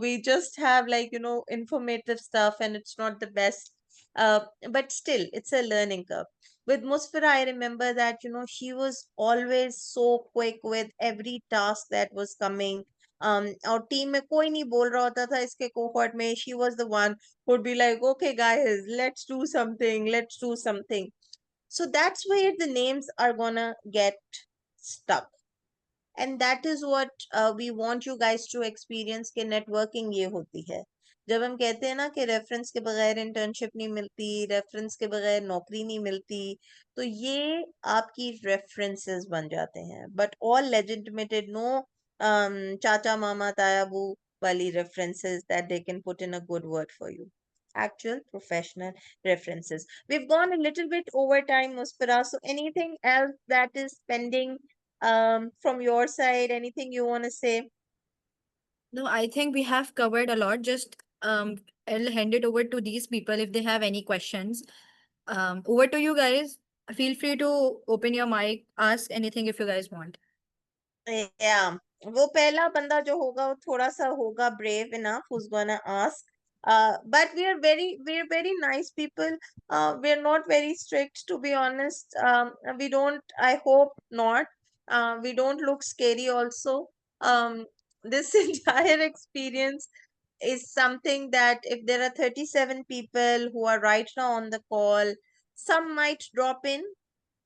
Speaker 2: we just have like informative stuff, and it's not the best, but still it's a learning curve. With Musfira, I remember that she was always so quick with every task that was coming. और team में कोई नहीं बोल रहा होता था इसके cohort में. She was the one would be like, okay, guys, let's do something, let's do something. So that's where the names are gonna get stuck. And that is what we want you guys to experience कि networking ये होती है. जब हम कहते हैं ना कि रेफरेंस के बगैर इंटर्नशिप नहीं मिलती, रेफरेंस के बगैर नौकरी नहीं मिलती, तो ये आपकी रेफरेंसेस बन जाते हैं. बट ऑल लेजिटिमेटेड, नो चाचा मामा ताया बू वाली references that they can put in a good word for you. Actual professional references. We've gone a little bit over time, Muspira. So anything else that is pending from your side? Anything you want to say?
Speaker 1: No, I think we have covered a lot. Just I'll hand it over to these people if they have any questions. Over to you guys. Feel free to open your mic, ask anything if you guys want.
Speaker 2: Yeah, वो पहला बंदा जो होगा वो थोड़ा सा होगा brave enough who's gonna ask. But we're very nice people. We're not very strict, to be honest. We don't, I hope not. We don't look scary also. This entire experience is something that if there are 37 people who are right now on the call, some might drop in,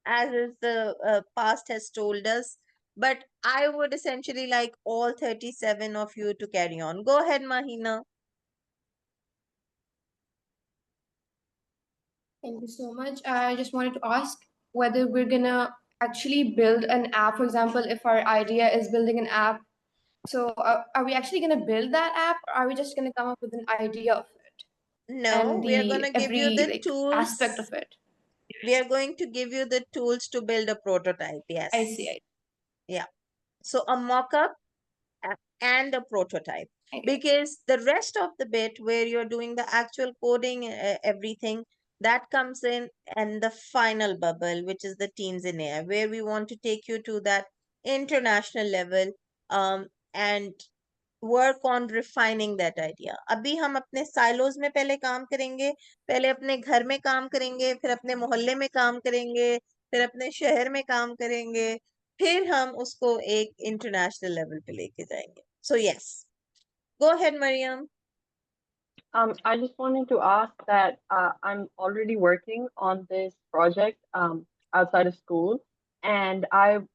Speaker 2: as is the past has told us. But I would essentially like all 37 of you to carry on. Go ahead, Mahina.
Speaker 5: Thank you so much. I just wanted to ask whether we're gonna actually build an app. For example, if our idea is building an app, so are we actually gonna build that app, or are we just gonna come up with an idea of it
Speaker 2: No,
Speaker 5: and
Speaker 2: we are going
Speaker 5: the
Speaker 2: to give you
Speaker 5: every
Speaker 2: the
Speaker 5: like aspect
Speaker 2: tools.
Speaker 5: of it?
Speaker 2: We are going to give you the tools to build a prototype. Yes.
Speaker 5: I see.
Speaker 2: Yeah. So a mock-up and a prototype.
Speaker 5: I see.
Speaker 2: Because the rest of the bit where you're doing the actual coding, everything, that comes in and the final bubble, which is the teams in air, where we want to take you to that international level, and work on refining that idea. अभी हम अपने silos में पहले काम करेंगे, पहले अपने घर में काम करेंगे, फिर अपने मोहल्ले में काम करेंगे, फिर अपने शहर में काम करेंगे, फिर हम उसको एक international level पे लेके जाएंगे. So yes, go ahead, Mariam.
Speaker 6: I just wanted to ask that I'm already working on this project outside of school, and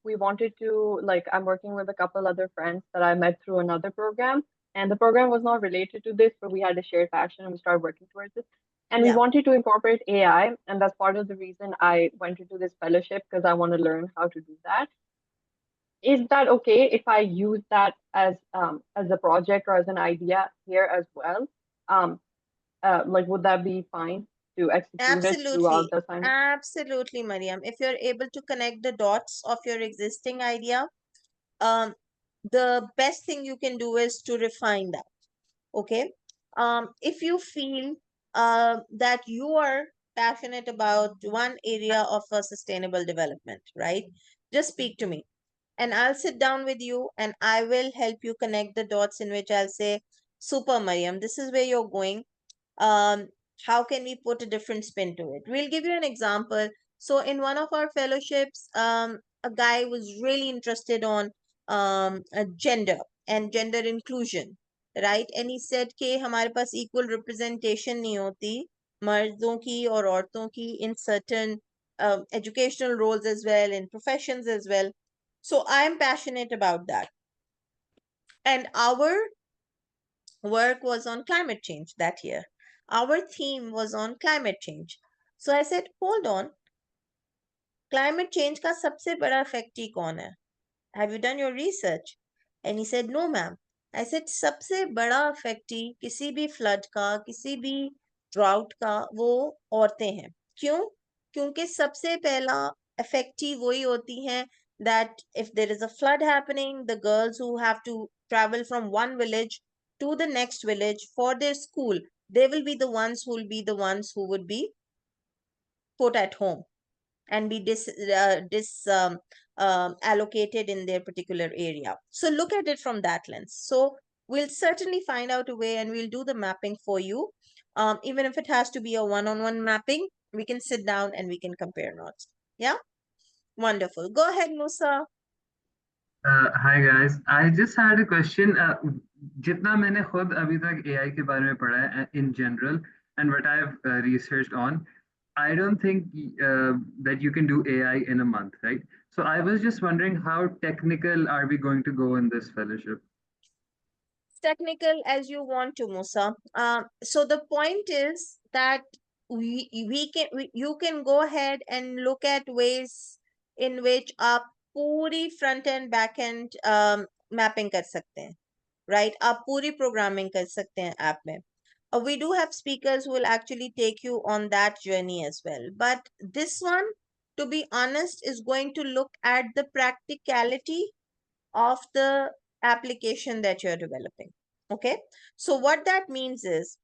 Speaker 6: we wanted to I'm working with a couple other friends that I met through another program, and the program was not related to this, but we had a shared passion and we started working towards it. And we
Speaker 2: Yeah.
Speaker 6: wanted to incorporate AI, and that's part of the reason I went into this fellowship because I want to learn how to do that. Is that okay if I use that as a project or as an idea here as well? Would that be fine to execute it throughout
Speaker 2: Absolutely.
Speaker 6: the assignment?
Speaker 2: Absolutely, Mariam. If you're able to connect the dots of your existing idea, the best thing you can do is to refine that. Okay. If you feel that you are passionate about one area of a sustainable development, right? Just speak to me and I'll sit down with you and I will help you connect the dots, in which I'll say, super Mariam, this is where you're going. How can we put a different spin to it? We'll give you an example. So in one of our fellowships, a guy was really interested on gender and gender inclusion, right? And he said कि हमारे पास equal representation नहीं होती मर्दों की और औरतों की in certain educational roles as well, in professions as well. So I'm passionate about that. And our work was on climate change that year. Our theme was on climate change. So I said, hold on, climate change का सबसे बड़ा effectee कौन है? Have you done your research? And he said, no, ma'am. I said, सबसे बड़ा effectee किसी भी flood का, किसी भी drought का, वो औरतें हैं. क्यों? क्योंकि सबसे पहला effective वही होती हैं that if there is a flood happening, the girls who have to travel from one village to the next village for their school, they will be the ones who would be put at home and be allocated in their particular area. So look at it from that lens. So we'll certainly find out a way and we'll do the mapping for you. Even if it has to be a one-on-one mapping, we can sit down and we can compare notes. Yeah, wonderful. Go ahead, Musa.
Speaker 7: Hi guys, I just had a question. जितना मैंने खुद अभी तक AI के बारे में पढ़ा है in general and what I've researched on, I don't think that you can do AI in a month, right? So I was just wondering how technical are we going to go in this fellowship?
Speaker 2: Technical as you want to, Musa. So the point is that you can go ahead and look at ways in which आप पूरी front end back end mapping कर सकते हैं, right? आप पूरी programming कर सकते हैं app में. We do have speakers who will actually take you on that journey as well. But this one, to be honest, is going to look at the practicality of the application that you're developing. Okay, so what that means is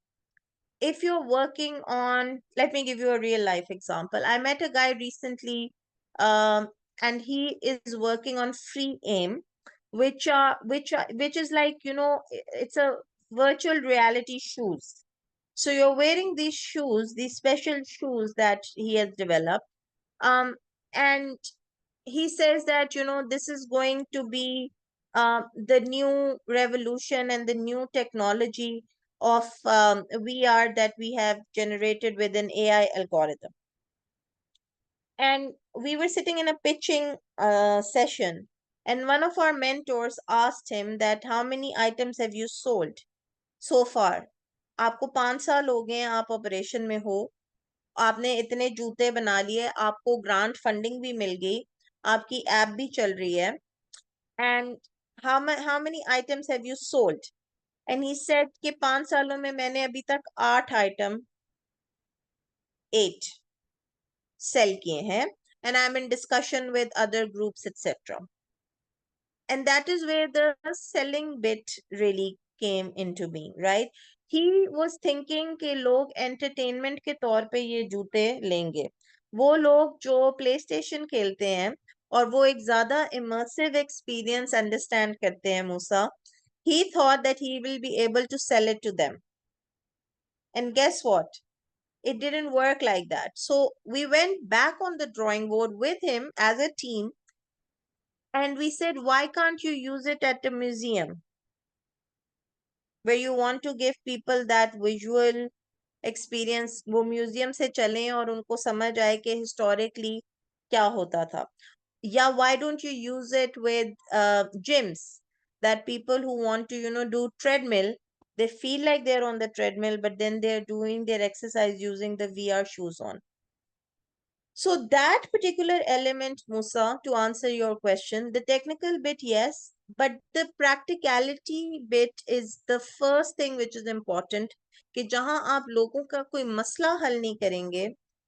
Speaker 2: if you're working on, let me give you a real life example. I met a guy recently, and he is working on free aim, which is like, you know, it's a virtual reality shoes. So you're wearing these shoes, these special shoes that he has developed, and he says that, you know, this is going to be the new revolution and the new technology of VR that we have generated with an AI algorithm. And we were sitting in a pitching session, and one of our mentors asked him that how many items have you sold so far? आपको 5 साल हो गए हैं, आप operation में हो, आपने इतने जूते बना लिए, आपको ग्रांट फंडिंग भी मिल गई, आपकी ऐप भी चल रही है, and how many items have you sold? And he said कि 5 सालों में मैंने अभी तक 8 आइटम 8 सेल किए हैं, and I'm in discussion with other groups, etc. And that is where the selling bit really came into being, right? He was thinking कि लोग entertainment के तौर पे ये जूते लेंगे, वो लोग जो PlayStation खेलते हैं और वो एक ज़्यादा immersive experience understand करते हैं, मूसा, he thought that he will be able to sell it to them. And guess what? It didn't work like that. So we went back on the drawing board with him as a team, and we said, why can't you use it at a museum where you want to give people that visual experience? वो museum से चलें और उनको समझ आए कि historically क्या होता था. Yeah, why don't you use it with gyms, that people who want to, you know, do treadmill, they feel like they're on the treadmill, but then they're doing their exercise using the VR shoes on. So that particular element, Musa, to answer your question, the technical bit, yes, but the practicality bit is the first thing which is important. कि जहां आप लोगों का कोई मसला हल नहीं करेंगे,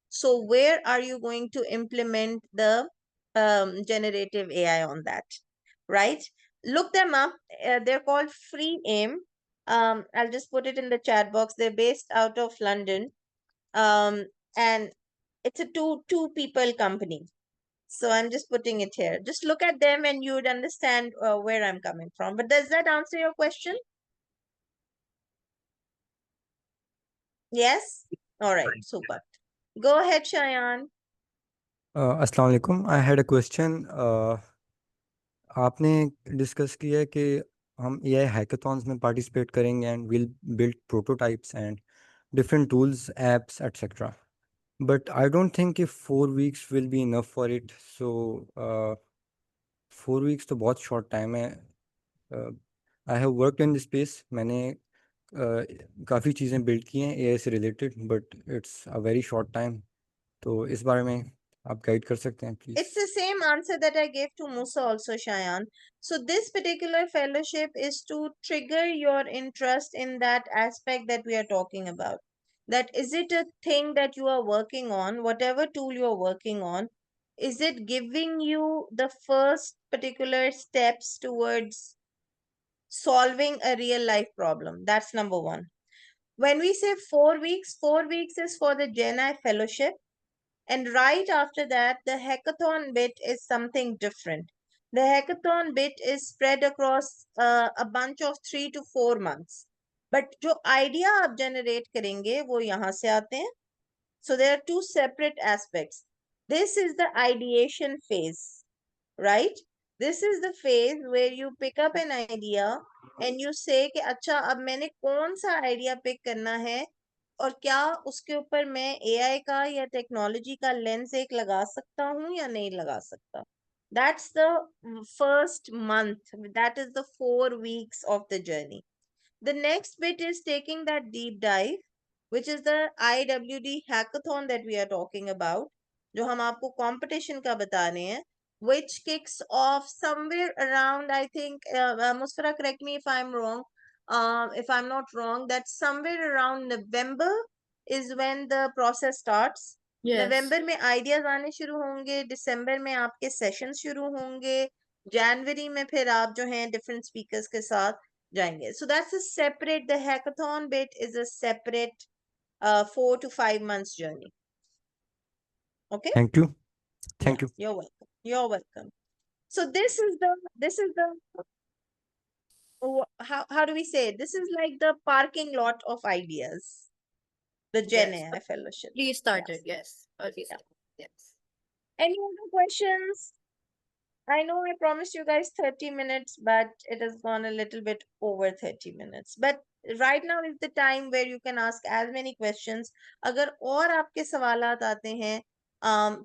Speaker 2: so where are you going to implement the generative AI on that, right? Look them up. They're called Free Aim. I'll just put it in the chat box. They're based out of London. And it's a two people company. So I'm just putting it here. Just look at them and you would understand where I'm coming from. But does that answer your question? Yes? All right, super. Go ahead, Shayan.
Speaker 8: अस्सलाम वालेकुम। I had a question. आपने discuss किया है कि हम AI hackathons में participate करेंगे and will build prototypes and different tools, apps etcetera, but I don't think कि 4 weeks will be enough for it. So 4 weeks तो बहुत शॉर्ट टाइम है। I have worked in this space, मैंने काफ़ी चीज़ें build की हैं AI से related, but it's a very short time. तो इस बारे में आप गाइड कर सकते हैं please?
Speaker 2: It's the same answer that I gave to Musa also, Shayan. So this particular fellowship is to trigger your interest in that aspect that we are talking about. that is it a thing that you are working on, whatever tool you're working on, is it giving you the first particular steps towards solving a real life problem? That's number one. When we say 4 weeks, 4 weeks is for the Gen I fellowship. And right after that, the hackathon bit is something different. The hackathon bit is spread across a bunch of 3 to 4 months. But जो idea आप generate करेंगे वो यहाँ से आते हैं. So there are two separate aspects. This is the ideation phase, right? This is the phase where you pick up an idea and you say कि अच्छा अब मैंने कौन सा idea pick करना है और क्या उसके ऊपर मैं AI का या टेक्नोलॉजी का लेंस एक लगा सकता हूँ या नहीं लगा सकता. That's the first month. That is the 4 weeks of the journey. The next bit is taking that deep dive, which is the IWD hackathon that we are talking about, जो हम आपको competition का बता रहे हैं, which kicks off somewhere around, I think, Musfara, correct me if I'm wrong, if I'm not wrong, that somewhere around November is when the process starts.
Speaker 1: Yes.
Speaker 2: नवंबर में ideas आने शुरू होंगे, दिसंबर में आपके सेशन शुरू होंगे, जनवरी में फिर आप जो हैं डिफरेंट स्पीकर्स के साथ जाएंगे. So that's a separate, the hackathon bit is a separate 4 to 5 months journey. Okay?
Speaker 8: Thank you. Thank
Speaker 2: Yes,
Speaker 8: you.
Speaker 2: you're welcome. You're welcome. So this is the how do we say it? This is like the parking lot of ideas. The Gen
Speaker 1: Yes.
Speaker 2: AI fellowship.
Speaker 1: Please started. Yes. Okay.
Speaker 2: Yeah.
Speaker 1: Yes.
Speaker 2: Any other questions? I know I promised you guys 30 minutes, but it has gone a little bit over 30 minutes. But right now is the time where you can ask as many questions. अगर और आपके सवालात आते हैं,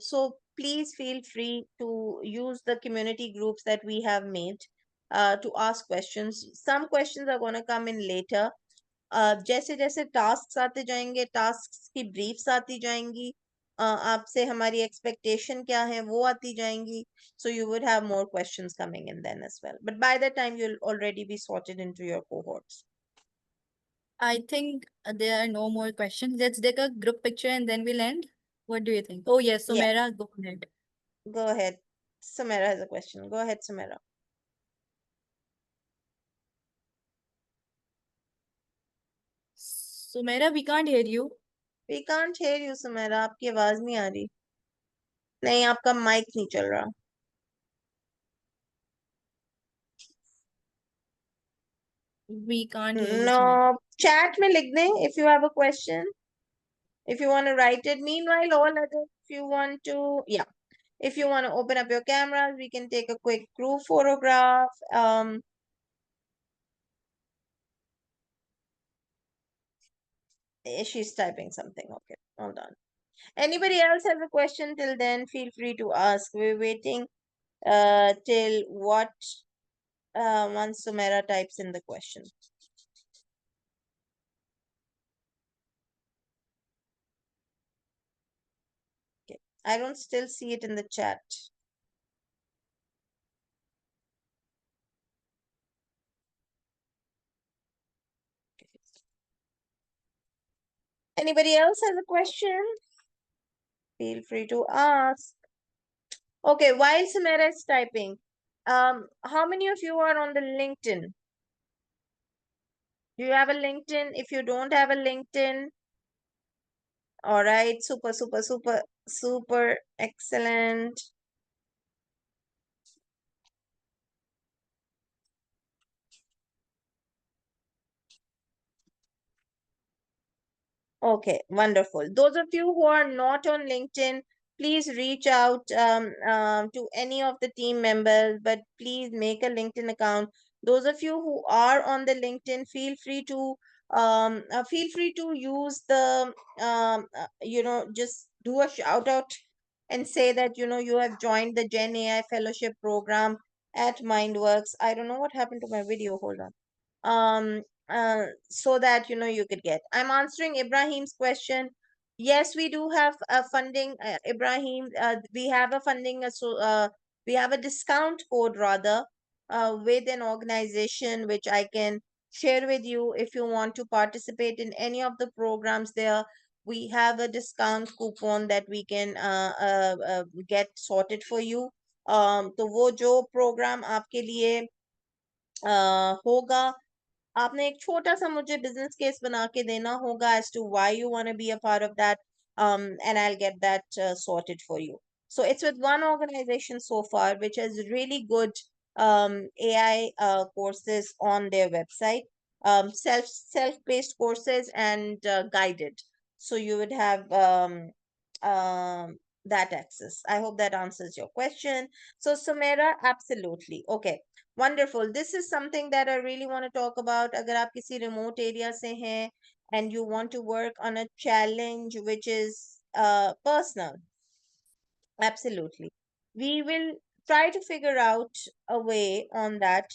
Speaker 2: so please feel free to use the community groups that we have made to ask questions. Some questions are going to come in later. जैसे जैसे task आते जाएंगे, टास्क की ब्रीफ्स आती जाएंगी, आपसे हमारी एक्सपेक्टेशन क्या है वो आती जाएंगी. So you would have more questions coming in then as well. But by that time, you'll already be sorted into your cohorts.
Speaker 1: I think there are no more questions. Let's take a group picture and then we'll end. What do you think? Oh, yes.
Speaker 2: Yeah.
Speaker 1: Sumaira, go ahead.
Speaker 2: Go ahead. Samara has a question. Go ahead, Samara.
Speaker 1: Sumaira, we can't hear you.
Speaker 2: We can't hear you, Samara. आपकी आवाज नहीं आ रही. नहीं, आपका mic नहीं चल रहा.
Speaker 1: We can't hear you, Sumaira.
Speaker 2: No, chat में लिख दें if you have a question. If you want to write it. Meanwhile, all others, if you want to, yeah. If you want to open up your cameras, we can take a quick group photograph. She's typing something. Okay, hold on. Anybody else has a question till then? Feel free to ask. We're waiting till what once Sumera types in the question. Okay, I don't still see it in the chat. Anybody else has a question? Feel free to ask. Okay, while Sumera is typing, how many of you are on the LinkedIn? Do you have a LinkedIn? If you don't have a LinkedIn, all right, super, super, super, super excellent. Okay, wonderful. Those of you who are not on LinkedIn, please reach out to any of the team members, but please make a LinkedIn account. Those of you who are on the LinkedIn, feel free to use the just do a shout out and say that you have joined the Gen AI Fellowship program at Mindworks. I don't know what happened to my video. Hold on. So that you could get. I'm answering Ibrahim's question. Yes, we do have a funding, Ibrahim. We have a funding, we have a discount code rather with an organization which I can share with you if you want to participate in any of the programs there. We have a discount coupon that we can get sorted for you. तो वो जो program आपके लिए होगा, आपने एक छोटा सा मुझे business case बना के देना होगा as to why you want to be a part of that, and I'll get that sorted for you. So it's with one organization so far, which has really good AI courses on their website, self-paced courses and guided. So you would have that access. I hope that answers your question. So Sumera, absolutely. Okay. Wonderful. This is something that I really want to talk about. अगर आप किसी remote area से हैं and you want to work on a challenge which is personal, absolutely. We will try to figure out a way on that.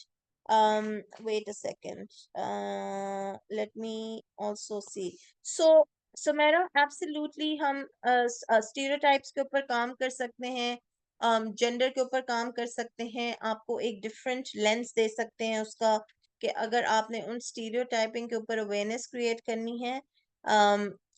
Speaker 2: Wait a second. Let me also see. So, Samara, absolutely हम stereotypes के ऊपर काम कर सकते हैं, gender के ऊपर काम कर सकते हैं, आपको एक different lens दे सकते हैं उसका, कि अगर आपने उन stereotyping के ऊपर awareness create करनी है,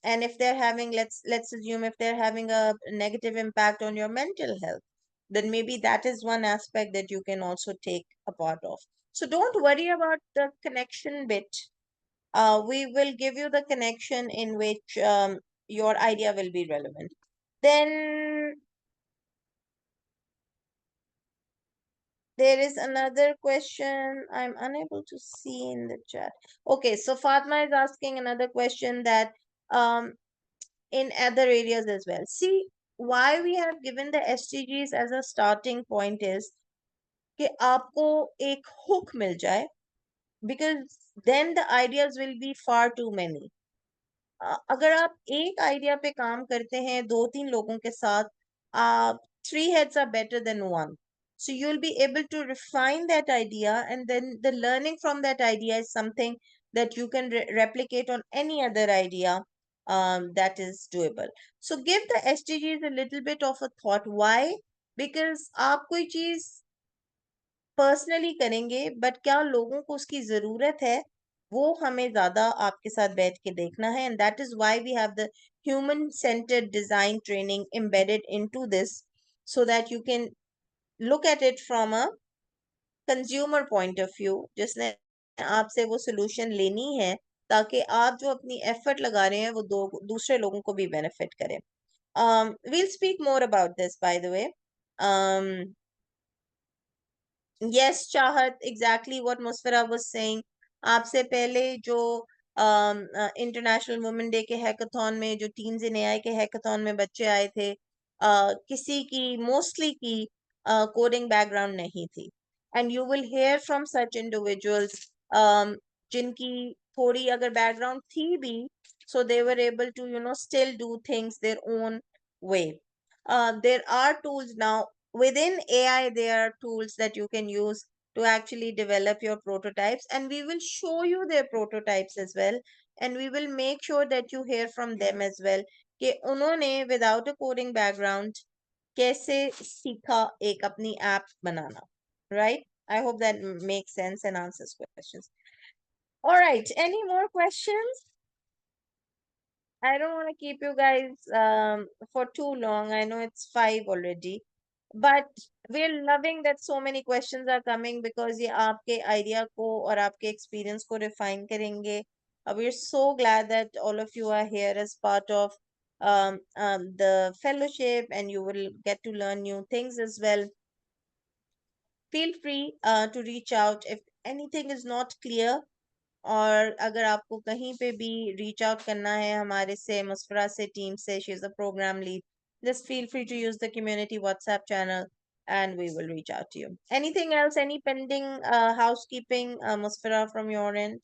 Speaker 2: and if they're having, let's assume if they're having a negative impact on your mental health, then maybe that is one aspect that you can also take a part of. So don't worry about the connection bit. We will give you the connection in which your idea will be relevant. Then there is another question I'm unable to see in the chat. Okay, so Fatma is asking another question that in other areas as well. See, why we have given the SDGs as a starting point is कि आपको एक hook मिल जाए, because then the ideas will be far too many. अगर आप एक idea पे काम करते हैं 2-3 लोगों के साथ, आप 3 heads are better than 1. So you'll be able to refine that idea, and then the learning from that idea is something that you can replicate on any other idea that is doable. So give the SDGs a little bit of a thought. Why? Because आप कोई चीज personally करेंगे, but क्या लोगों को उसकी जरूरत है, वो हमें ज्यादा आपके साथ बैठ के देखना है, and that is why we have the human centred design training embedded into this, so that you can look at it from a consumer point of view, जिसने आपसे वो solution लेनी है, ताकि आप जो अपनी effort लगा रहे हैं वो दूसरे लोगों को भी benefit करे. We'll speak more about this, by the way. Yes, Chahat, exactly what Musfira was saying. आपसे पहले जो इंटरनेशनल वुमेन डे के हैकाथॉन में, जो टीन्स इन एआई के हैकाथॉन में बच्चे आए थे, किसी की, मोस्टली की कोडिंग बैकग्राउंड नहीं थी, and you will hair from such individuals जिनकी थोड़ी अगर बैकग्राउंड थी भी, so they were able to, you know, still do things their own way. There are tools now within AI. There are tools that you can use to actually develop your prototypes, and we will show you their prototypes as well, and we will make sure that you hear from them as well कि उन्होंने without a coding background कैसे सीखा एक अपनी app banana, right? I hope that makes sense and answers questions. All right, any more questions? I don't want to keep you guys for too long. I know it's 5 already, but we're loving that so many questions are coming, because ये आपके idea को और आपके experience को refine करेंगे. We're so glad that all of you are here as part of the fellowship, and you will get to learn new things as well. Feel free to reach out if anything is not clear, और अगर आपको कहीं पे भी reach out करना है हमारे से, मुस्फरा से, टीम से, she is the program lead, just feel free to use the community WhatsApp channel and we will reach out to you. Anything else, any pending housekeeping, Musfira, from your end?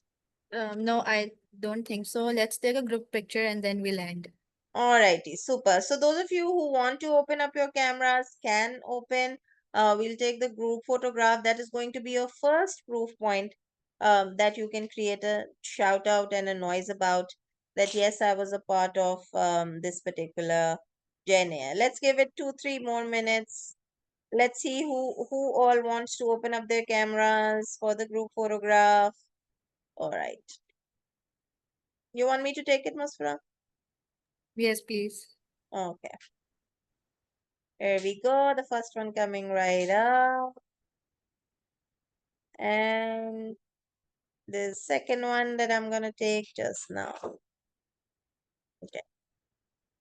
Speaker 1: No, I don't think so. Let's take a group picture and then we'll end.
Speaker 2: Alrighty, super. So those of you who want to open up your cameras can open. We'll take the group photograph. That is going to be your first proof point that you can create a shout out and a noise about that. Yes, I was a part of this particular journey. Let's give it 2-3 more minutes. Let's see who all wants to open up their cameras for the group photograph. All right. You want me to take it, Masfura?
Speaker 1: Yes, please.
Speaker 2: Okay. Here we go. The first one coming right up. And the second one that I'm gonna take just now. Okay.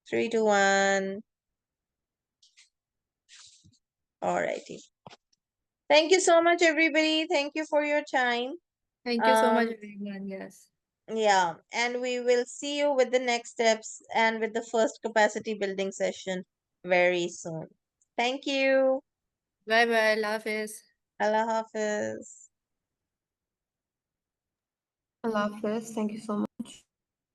Speaker 2: 3, 2, 1. Alrighty. Thank you so much, everybody. Thank you for your time.
Speaker 1: Thank you so much,
Speaker 2: Um,
Speaker 1: everyone. Yes.
Speaker 2: Yeah, and we will see you with the next steps and with the first capacity building session very soon. Thank you.
Speaker 1: Bye bye. Allah Hafiz.
Speaker 2: Allah Hafiz.
Speaker 5: Allah Hafiz. Thank you so much.